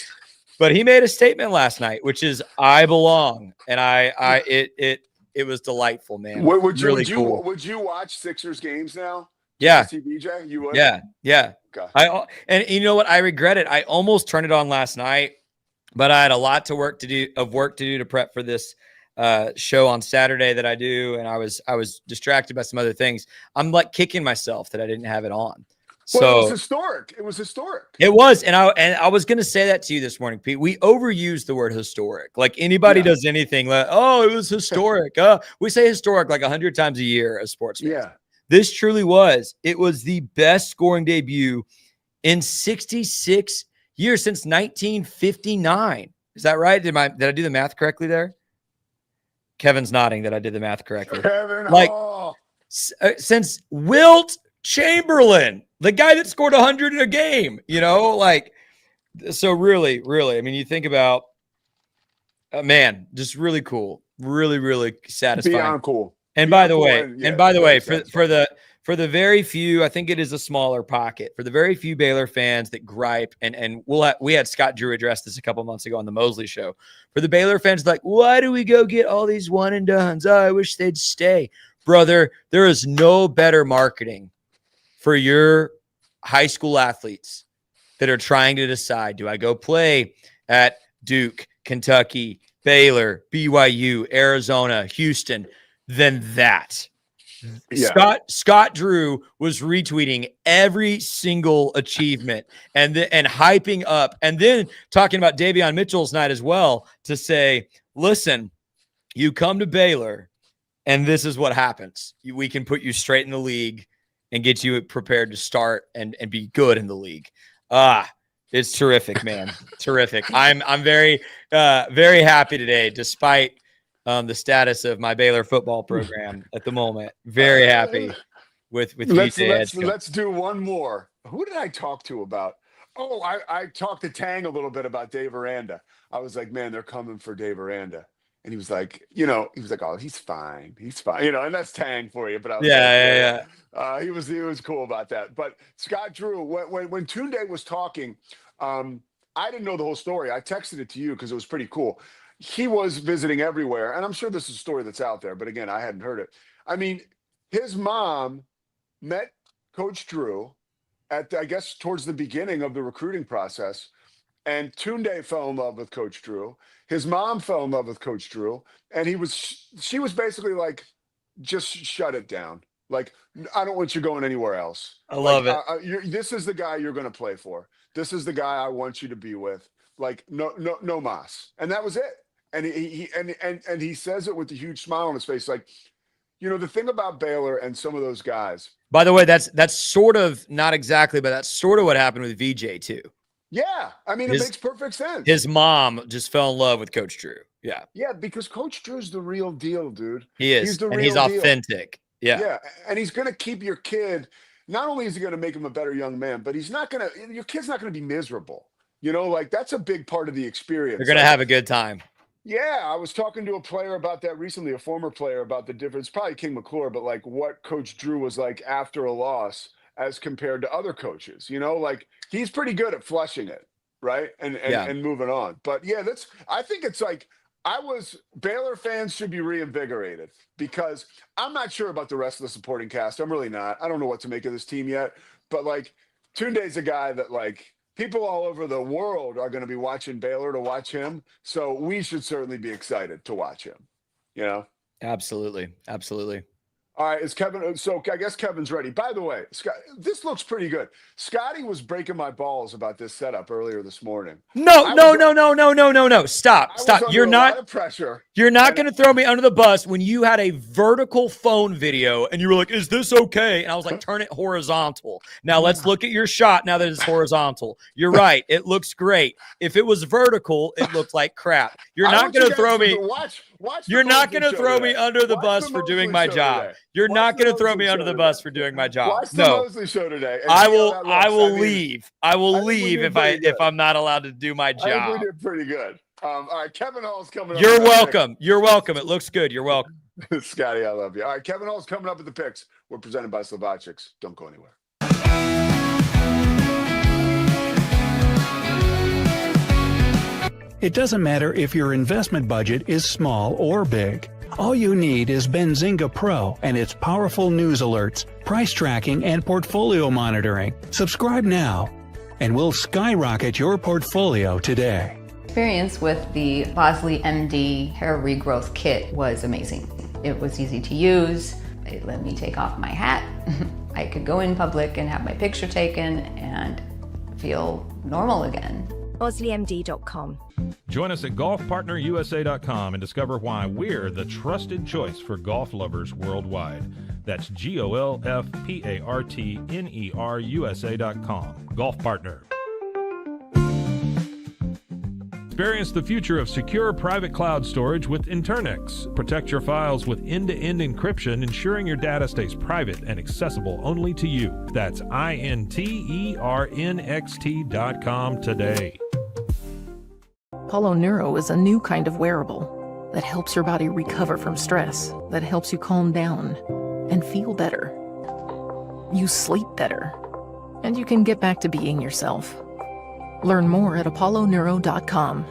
But he made a statement last night, which is I belong, and it was delightful, man. Would you watch Sixers games now? Yeah. To see VJ? You would? Yeah. Okay. And you know what? I regret it. I almost turned it on last night, but I had a lot to work to do to prep for this show on Saturday that I do, and I was distracted by some other things. I'm like kicking myself that I didn't have it on. So well, it was historic. It was historic. It was, and I was going to say that to you this morning, Pete. We overuse the word historic. Like anybody does anything, like, oh, it was historic. We say historic like 100 times a year as sports fans. Yeah. This truly was. It was the best scoring debut in 66 years since 1959. Is that right? Did I do the math correctly there? Kevin's nodding that I did the math correctly. Kevin, like since Wilt Chamberlain, the guy that scored 100 in a game, like, so really, I mean, you think about, man, just really cool, really satisfying. Beyond cool. And by the way, for the very few, I think it is a smaller pocket. For the very few Baylor fans that gripe, and we had Scott Drew address this a couple months ago on the Mosley Show. For the Baylor fans, like, why do we go get all these one and dones? Oh, I wish they'd stay. Brother, there is no better marketing for your high school athletes that are trying to decide, do I go play at Duke, Kentucky, Baylor, BYU, Arizona, Houston, than that. Yeah. Scott Drew was retweeting every single achievement and hyping up, and then talking about Davion Mitchell's night as well, to say, listen, you come to Baylor and this is what happens. We can put you straight in the league and get you prepared to start and be good in the league. It's terrific, man. Terrific. I'm very happy today, despite the status of my Baylor football program at the moment. Very happy with let's do one more. Who did I talk to about? Oh, I talked to Tang a little bit about Dave Aranda. I was like, man, they're coming for Dave Aranda. And he was like, oh, he's fine. He's fine. And that's Tang for you. But I was he was cool about that. But Scott Drew, when Tunde was talking, I didn't know the whole story. I texted it to you because it was pretty cool. He was visiting everywhere, and I'm sure this is a story that's out there, but again, I hadn't heard it. I mean, his mom met Coach Drew at, I guess, towards the beginning of the recruiting process, and Tunde fell in love with Coach Drew. His mom fell in love with Coach Drew, and she was basically like, just shut it down. Like, I don't want you going anywhere else. I love it. This is the guy you're going to play for. This is the guy I want you to be with. Like, no mas. And that was it. And he says it with a huge smile on his face. Like, the thing about Baylor and some of those guys. By the way, that's sort of, not exactly, but that's sort of what happened with VJ too. Yeah. I mean, it makes perfect sense. His mom just fell in love with Coach Drew. Yeah. Yeah, because Coach Drew's the real deal, dude. He is. He's authentic. Deal. Yeah. And he's going to keep your kid. Not only is he going to make him a better young man, but your kid's not going to be miserable. Like, that's a big part of the experience. They're going to have a good time. Yeah, I was talking to a player about that recently, a former player, about the difference, probably King McClure, but like what Coach Drew was like after a loss as compared to other coaches. Like, he's pretty good at flushing it, right? And moving on. But yeah, I think it's like, Baylor fans should be reinvigorated, because I'm not sure about the rest of the supporting cast. I'm really not. I don't know what to make of this team yet. But like, Tunde's a guy that like people all over the world are going to be watching Baylor to watch him. So we should certainly be excited to watch him, you know? Absolutely. Absolutely. All right, is Kevin? So I guess Kevin's ready. By the way, Scott, this looks pretty good. Scotty was breaking my balls about this setup earlier this morning. No. Stop. I was under You're a not lot of pressure. You're not going to throw me under the bus when you had a vertical phone video and you were like, "Is this okay?" And I was like, "Turn it horizontal." Now let's look at your shot. Now that it's horizontal, you're right. It looks great. If it was vertical, it looked like crap. You're not going to throw me. You're not going to throw me under the bus for doing my job. You're not going to throw me under the bus for doing my job. Watch the Mosley show today. I will leave. I will leave if I'm not allowed to do my job. I think we did pretty good. All right, Kevin Hall's coming up. You're welcome. You're welcome. It looks good. You're welcome. Scotty, I love you. All right, Kevin Hall's coming up with the picks. We're presented by Slovacics. Don't go anywhere. It doesn't matter if your investment budget is small or big. All you need is Benzinga Pro and its powerful news alerts, price tracking, and portfolio monitoring. Subscribe now, and we'll skyrocket your portfolio today. Experience with the Bosley MD hair regrowth kit was amazing. It was easy to use. It let me take off my hat. I could go in public and have my picture taken and feel normal again. BosleyMD.com. Join us at golfpartnerusa.com and discover why we're the trusted choice for golf lovers worldwide. That's GOLFPARTNERUSA.com. Golf Partner. Experience the future of secure private cloud storage with Internix. Protect your files with end-to-end encryption, ensuring your data stays private and accessible only to you. That's INTERNXT.com today. Apollo Neuro is a new kind of wearable that helps your body recover from stress, that helps you calm down and feel better. You sleep better, and you can get back to being yourself. Learn more at apolloneuro.com.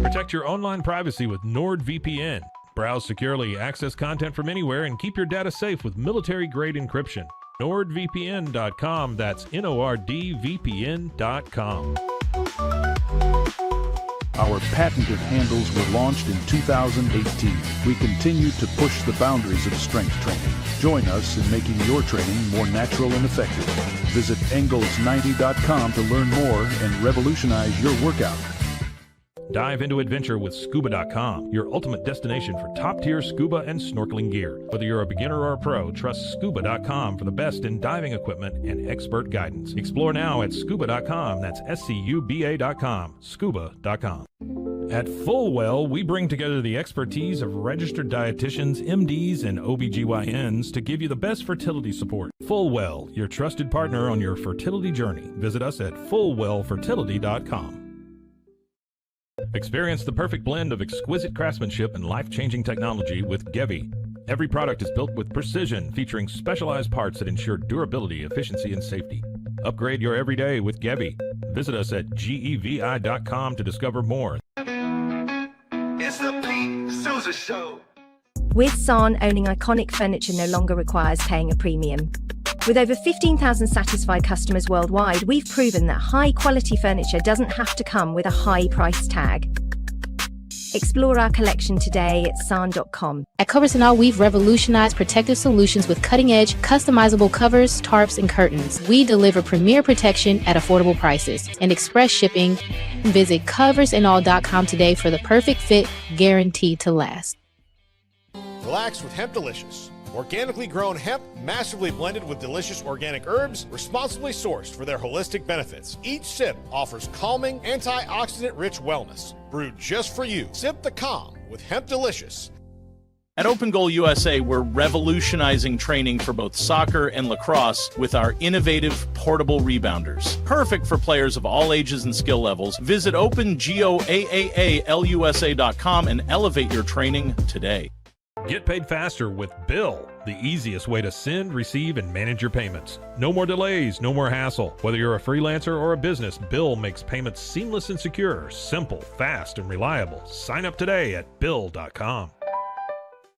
Protect your online privacy with NordVPN. Browse securely, access content from anywhere, and keep your data safe with military-grade encryption. NordVPN.com. That's NORDVPN.com. Our patented handles were launched in 2018. We continue to push the boundaries of strength training. Join us in making your training more natural and effective. Visit Engels90.com to learn more and revolutionize your workout. Dive into adventure with Scuba.com, your ultimate destination for top-tier scuba and snorkeling gear. Whether you're a beginner or a pro, trust Scuba.com for the best in diving equipment and expert guidance. Explore now at Scuba.com. That's SCUBA.com. Scuba.com. At Fullwell, we bring together the expertise of registered dietitians, MDs, and OBGYNs to give you the best fertility support. Fullwell, your trusted partner on your fertility journey. Visit us at FullwellFertility.com. Experience the perfect blend of exquisite craftsmanship and life-changing technology with Gevi. Every product is built with precision, featuring specialized parts that ensure durability, efficiency, and safety. Upgrade your everyday with Gevi. Visit us at GEVI.com to discover more. It's the Pete Sousa Show. With San, owning iconic furniture no longer requires paying a premium. With over 15,000 satisfied customers worldwide, we've proven that high-quality furniture doesn't have to come with a high price tag. Explore our collection today at san.com. At Covers & All, we've revolutionized protective solutions with cutting-edge, customizable covers, tarps, and curtains. We deliver premier protection at affordable prices and express shipping. Visit coversandall.com today for the perfect fit, guaranteed to last. Relax with Hemp Delicious. Organically grown hemp, massively blended with delicious organic herbs, responsibly sourced for their holistic benefits. Each sip offers calming, antioxidant-rich wellness. Brewed just for you. Sip the calm with Hemp Delicious. At Open Goal USA, we're revolutionizing training for both soccer and lacrosse with our innovative portable rebounders. Perfect for players of all ages and skill levels. Visit OpenGOAAALUSA.com and elevate your training today. Get paid faster with Bill, the easiest way to send, receive, and manage your payments. No more delays, no more hassle. Whether you're a freelancer or a business, Bill makes payments seamless and secure, simple, fast, and reliable. Sign up today at Bill.com.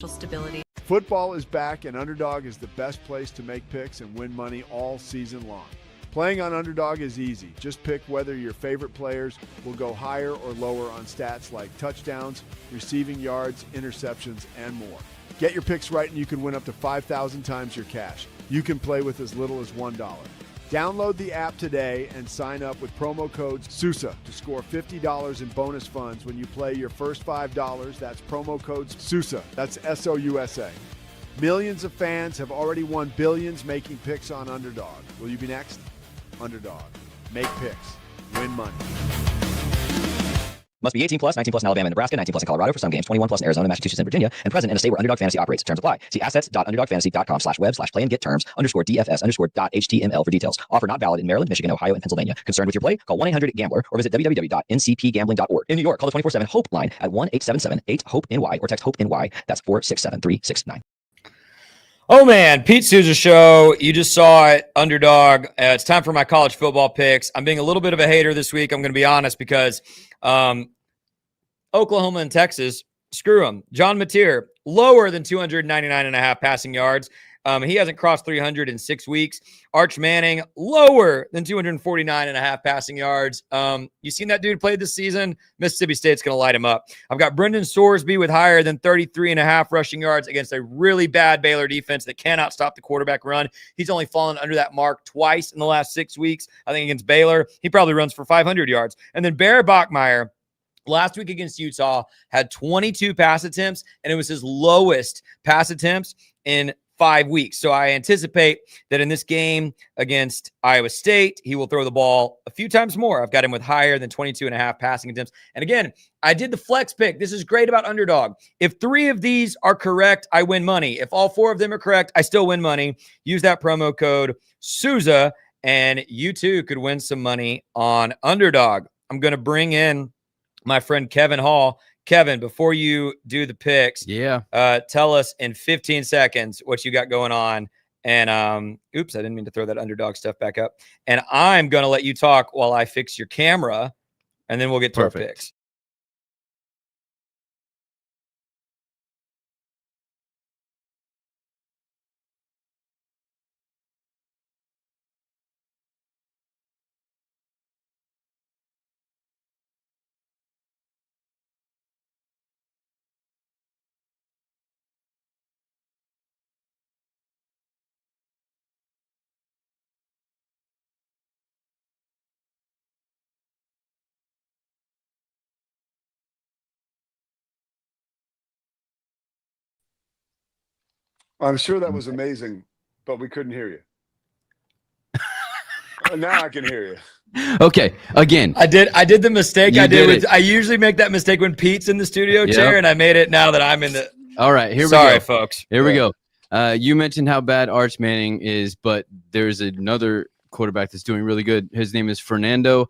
Stability. Football is back, and Underdog is the best place to make picks and win money all season long. Playing on Underdog is easy. Just pick whether your favorite players will go higher or lower on stats like touchdowns, receiving yards, interceptions, and more. Get your picks right and you can win up to 5,000 times your cash. You can play with as little as $1. Download the app today and sign up with promo code Sousa to score $50 in bonus funds when you play your first $5. That's promo code Sousa. That's S-O-U-S-A. Millions of fans have already won billions making picks on Underdog. Will you be next? Underdog. Make picks. Win money. Must be 18 plus, 19 plus in Alabama and Nebraska, 19 plus in Colorado for some games, 21 plus in Arizona, Massachusetts, and Virginia, and present in a state where Underdog Fantasy operates. Terms apply. See assets.underdogfantasy.com/web/play-and-get-terms_DFS_.html for details. Offer not valid in Maryland, Michigan, Ohio, and Pennsylvania. Concerned with your play? Call 1-800-GAMBLER or visit www.ncpgambling.org. In New York, call the 24/7-HOPE line at 1-877-8-HOPE-NY or text HOPE-NY. That's 467-369. Oh man, Pete Sousa show. You just saw it, Underdog. It's time for my college football picks. I'm being a little bit of a hater this week. I'm going to be honest because Oklahoma and Texas, screw them. John Mateer, lower than 299.5 passing yards. He hasn't crossed 300 in 6 weeks. Arch Manning, lower than 249.5 passing yards. You seen that dude play this season? Mississippi State's going to light him up. I've got Brendan Sorsby with higher than 33.5 rushing yards against a really bad Baylor defense that cannot stop the quarterback run. He's only fallen under that mark twice in the last 6 weeks. I think against Baylor, he probably runs for 500 yards. And then Bear Bachmeier, last week against Utah, had 22 pass attempts, and it was his lowest pass attempts in 5 weeks. So I anticipate that in this game against Iowa State, he will throw the ball a few times more. I've got him with higher than 22.5 passing attempts. And again, I did the flex pick. This is great about Underdog. If 3 of these are correct, I win money. If all 4 of them are correct, I still win money. Use that promo code Sousa, and you too could win some money on Underdog. I'm going to bring in my friend Kevin Hall. Kevin, before you do the picks, tell us in 15 seconds what you got going on. And oops, I didn't mean to throw that Underdog stuff back up. And I'm going to let you talk while I fix your camera, and then we'll get to our picks. I'm sure that was amazing, but we couldn't hear you. Now I can hear you. Okay, again. I did the mistake You I did did with it. I usually make that mistake when Pete's in the studio chair, and I made it now that I'm in the All right, here we go. Sorry, folks. Here we go. You mentioned how bad Arch Manning is, but there's another quarterback that's doing really good. His name is Fernando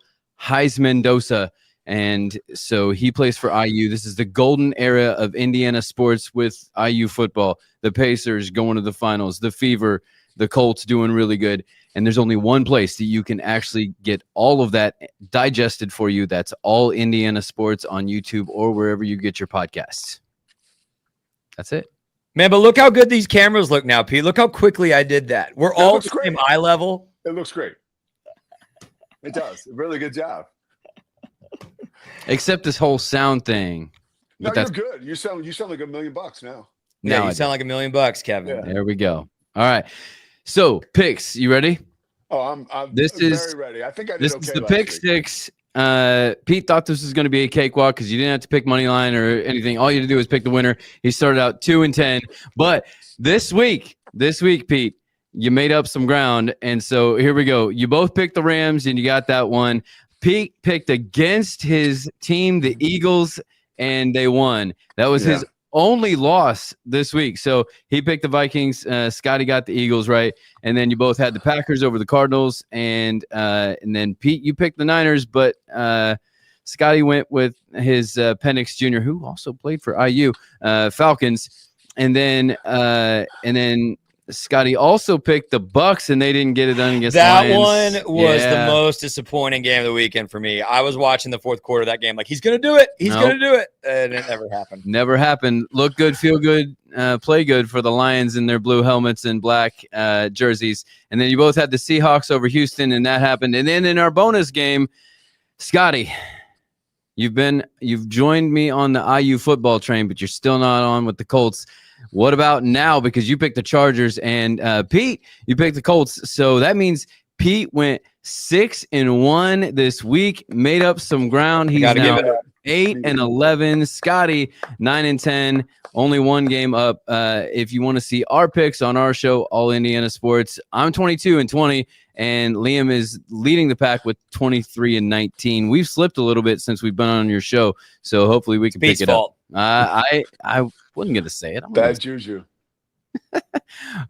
Mendoza, and so he plays for IU. This is the golden era of Indiana sports with IU football. The Pacers going to the finals, the Fever, the Colts doing really good. And there's only one place that you can actually get all of that digested for you. That's All Indiana Sports on YouTube or wherever you get your podcasts. That's it. Man, but look how good these cameras look now, Pete. Look how quickly I did that. We're all the same eye level. It looks great. It does. Really good job. Except this whole sound thing. No, But you're that's good. You sound like $1 million now. Yeah, Now you I sound like $1 million, Kevin. Yeah. There we go. All right. So picks. You ready? Oh, I'm This very is ready. I think I did This okay is the last pick week. six. Pete thought this was going to be a cakewalk because you didn't have to pick money line or anything. All you had to do was pick the winner. He started out 2-10, but this week, Pete, you made up some ground, and so here we go. You both picked the Rams, and you got that one. Pete picked against his team, the Eagles, and they won. That was his only loss this week. So he picked the Vikings. Scotty got the Eagles right, and then you both had the Packers over the Cardinals, and then Pete, you picked the Niners, but Scotty went with his Penix Jr., who also played for IU Falcons, and then Scotty also picked the Bucks, and they didn't get it done against That the Lions. one was the most disappointing game of the weekend for me. I was watching the fourth quarter of that game like, he's going to do it. He's going to do it. And it never happened. Never happened. Look good, feel good, play good for the Lions in their blue helmets and black jerseys. And then you both had the Seahawks over Houston, and that happened. And then in our bonus game, Scotty, you've joined me on the IU football train, but you're still not on with the Colts. What about now? Because you picked the Chargers, and Pete, you picked the Colts. So that means Pete went 6-1 this week, made up some ground. He's now 8-11. Scotty 9-10, only one game up. If you want to see our picks on our show, All Indiana Sports, I'm 22-20, and Liam is leading the pack with 23-19. We've slipped a little bit since we've been on your show, so hopefully we can pick it up. I wasn't going to say it. Bad juju. All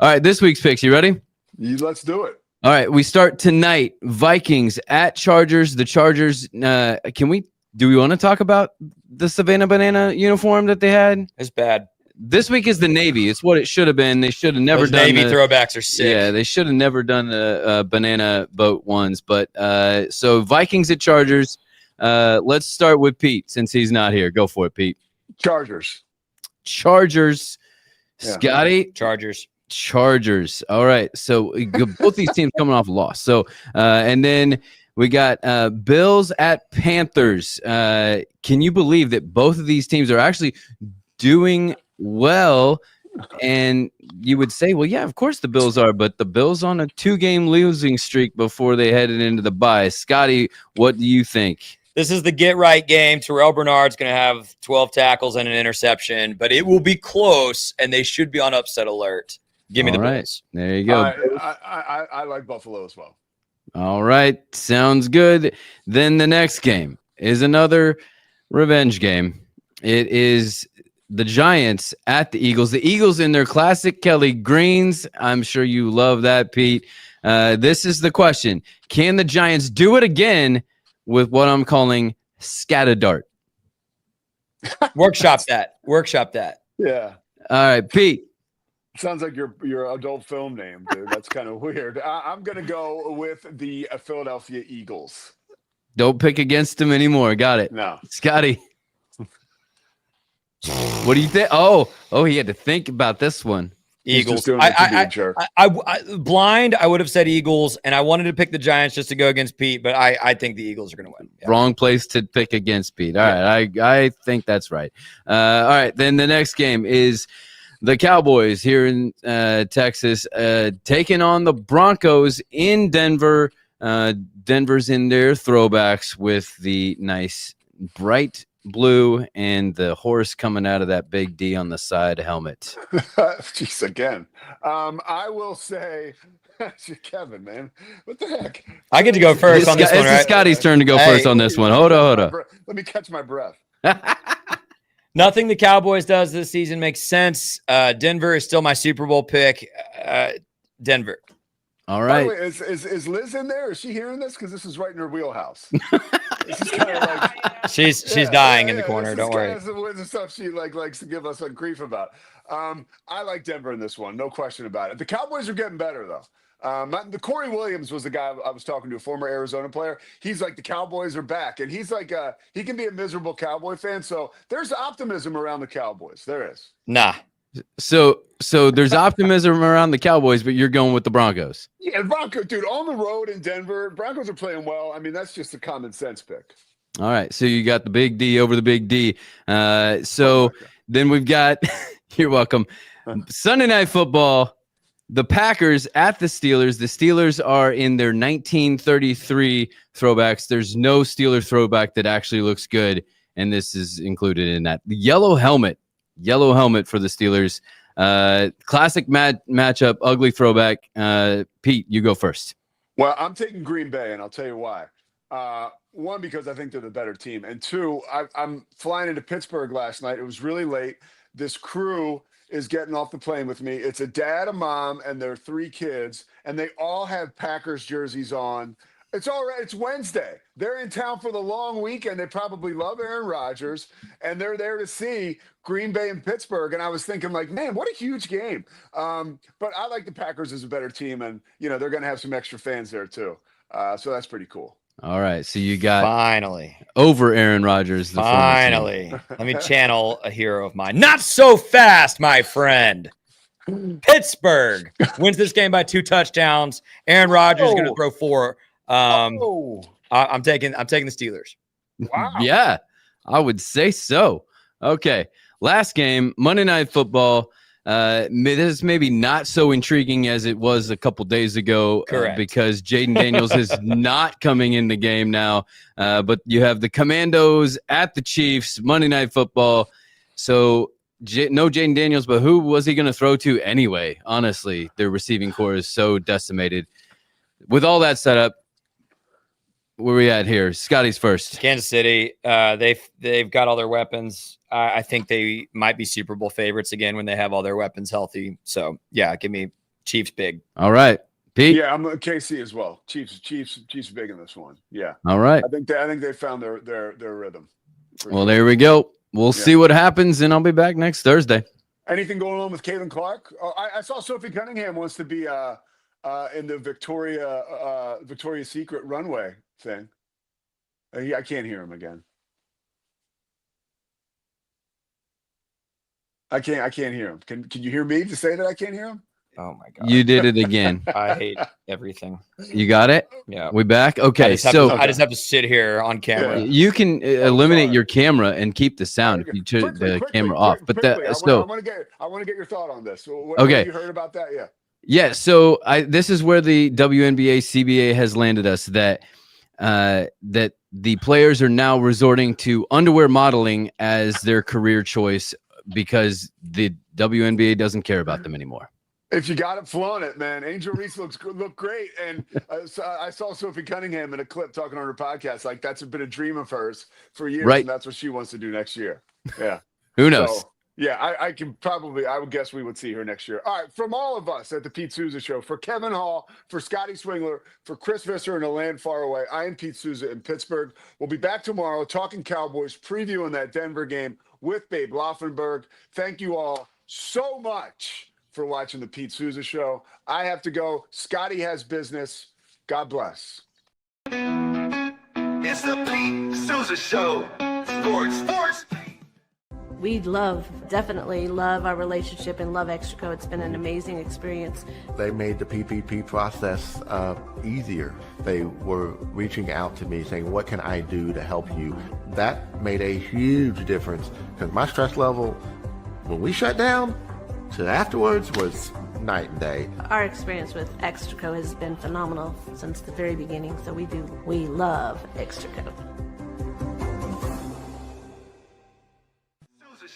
right, this week's picks. You ready? Let's do it. All right, we start tonight. Vikings at Chargers. The Chargers, do we want to talk about the Savannah Banana uniform that they had? It's bad. This week is the Navy. It's what it should have been. They should have never done Navy throwbacks are sick. Yeah, they should have never done the banana boat ones. But so Vikings at Chargers. Let's start with Pete since he's not here. Go for it, Pete. Chargers. Yeah. Scotty? Chargers. All right. So both these teams coming off a loss. So and then we got Bills at Panthers. Can you believe that both of these teams are actually doing well? And you would say, well, yeah, of course the Bills are, but the Bills on a 2-game losing streak before they headed into the bye. Scotty, what do you think? This is the get-right game. Terrell Bernard's going to have 12 tackles and an interception, but it will be close, and they should be on upset alert. Give me the Bills. There you go. I like Buffalo as well. All right. Sounds good. Then the next game is another revenge game. It is the Giants at the Eagles. The Eagles in their classic Kelly greens. I'm sure you love that, Pete. This is the question. Can the Giants do it again with what I'm calling scat-a-dart? Workshop that. Yeah. All right, Pete. Sounds like your adult film name, dude. That's kind of weird. I'm going to go with the Philadelphia Eagles. Don't pick against them anymore. Got it. No. Scotty. What do you think? Oh, he had to think about this one. Eagles. Blind, I would have said Eagles, and I wanted to pick the Giants just to go against Pete, but I think the Eagles are going to win. Yeah. Wrong place to pick against Pete. All right, I think that's right. All right, then the next game is the Cowboys here in Texas taking on the Broncos in Denver. Denver's in their throwbacks with the nice bright blue and the horse coming out of that big D on the side helmet. Jeez, again. I will say, Kevin, man, what the heck? I get to go first on this one, right? It's Scotty's turn to go first on this one. Hold on. Let me catch my breath. Nothing the Cowboys does this season makes sense. Denver is still my Super Bowl pick. Denver. All right. By the way, is Liz in there? Is she hearing this? Because this is right in her wheelhouse. This is kind of like she's dying in the corner. Don't worry. This is the stuff she likes to give us some grief about. I like Denver in this one, no question about it. The Cowboys are getting better though. The Corey Williams was the guy I was talking to, a former Arizona player. He's like, the Cowboys are back, and he's like, he can be a miserable Cowboy fan. So there's optimism around the Cowboys. There is. Nah. So there's optimism around the Cowboys, but you're going with the Broncos. Yeah, Broncos, dude, on the road in Denver, Broncos are playing well. I mean, that's just a common sense pick. All right, so you got the big D over the big D. Then we've got, you're welcome, Sunday Night Football, the Packers at the Steelers. The Steelers are in their 1933 throwbacks. There's no Steeler throwback that actually looks good, and this is included in that. The yellow helmet for the Steelers. Classic matchup, ugly throwback. Pete, you go first. Well, I'm taking Green Bay, and I'll tell you why. One, because I think they're the better team. And two, I'm flying into Pittsburgh last night. It was really late. This crew is getting off the plane with me. It's a dad, a mom, and their 3 kids, and they all have Packers jerseys on. It's all right. It's Wednesday. They're in town for the long weekend. They probably love Aaron Rodgers, and they're there to see Green Bay and Pittsburgh. And I was thinking, like, man, what a huge game. But I like the Packers as a better team, and they're going to have some extra fans there too. So that's pretty cool. All right, so you got finally over Aaron Rodgers. Finally, let me channel a hero of mine. Not so fast, my friend. Pittsburgh wins this game by 2 touchdowns. Aaron Rodgers is going to throw 4. I'm taking the Steelers. Wow. Yeah, I would say so. Okay, last game, Monday Night Football. This is maybe not so intriguing as it was a couple days ago. Correct. Because Jaden Daniels is not coming in the game now. But you have the Commandos at the Chiefs, Monday Night Football. So no Jaden Daniels, but who was he going to throw to anyway? Honestly, their receiving core is so decimated. With all that set up, where we at here? Scotty's first. Kansas City. They've got all their weapons. I think they might be Super Bowl favorites again when they have all their weapons healthy. So yeah, give me Chiefs big. All right, Pete. Yeah, I'm KC as well. Chiefs big in this one. Yeah. All right. I think they found their rhythm. Well, there we go. We'll see what happens, and I'll be back next Thursday. Anything going on with Caitlin Clark? Oh, I saw Sophie Cunningham wants to be in the Victoria's Secret runway thing. I can't hear him again. I can't hear him. Can you hear me to say that I can't hear him? Oh my God. You did it again. I hate everything. You got it? Yeah. We back? Okay. I just have to sit here on camera. You can eliminate your camera and keep the sound if you turn the camera off. But quickly, I want to get your thought on this. What okay. You heard about that? Yeah. Yeah. So this is where the WNBA CBA has landed us that the players are now resorting to underwear modeling as their career choice because the WNBA doesn't care about them anymore. If you got it, flaunt it, man. Angel Reese look great, and so I saw Sophie Cunningham in a clip talking on her podcast. Like that's been a dream of hers for years, right? And that's what she wants to do next year. Yeah. Who knows? So, yeah, I would guess we would see her next year. All right, from all of us at the Pete Sousa Show, for Kevin Hall, for Scotty Swingler, for Chris Visser in a land far away, I am Pete Sousa in Pittsburgh. We'll be back tomorrow talking Cowboys, previewing that Denver game with Babe Laufenberg. Thank you all so much for watching the Pete Sousa Show. I have to go. Scotty has business. God bless. It's the Pete Sousa Show. Sports. We definitely love our relationship and love Extraco. It's been an amazing experience. They made the PPP process easier. They were reaching out to me saying, what can I do to help you? That made a huge difference because my stress level, when we shut down, to afterwards was night and day. Our experience with Extraco has been phenomenal since the very beginning, so we love Extraco.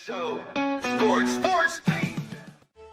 Show. Sports.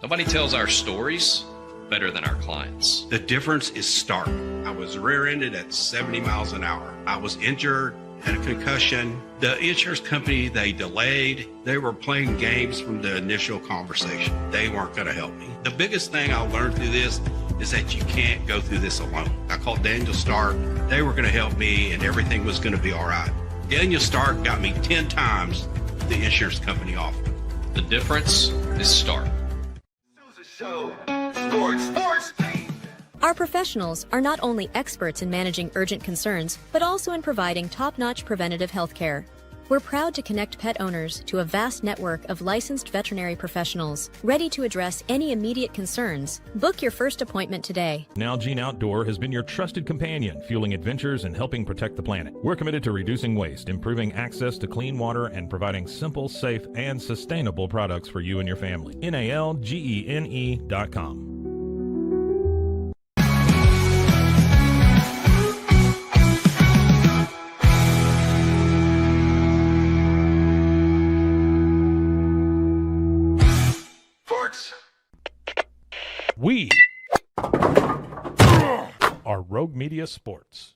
Nobody tells our stories better than our clients. The difference is stark. I was rear-ended at 70 miles an hour. I was injured, had a concussion. The insurance company, they delayed. They were playing games from the initial conversation. They weren't going to help me. The biggest thing I learned through this is that you can't go through this alone. I called Daniel Stark. They were going to help me, and everything was going to be all right. Daniel Stark got me 10 times the insurance company offered. The difference is stark. Show. Sports. Our professionals are not only experts in managing urgent concerns, but also in providing top-notch preventative health care. We're proud to connect pet owners to a vast network of licensed veterinary professionals, ready to address any immediate concerns. Book your first appointment today. Nalgene Outdoor has been your trusted companion, fueling adventures and helping protect the planet. We're committed to reducing waste, improving access to clean water, and providing simple, safe, and sustainable products for you and your family. NALGENE.com. We are Rogue Media Sports.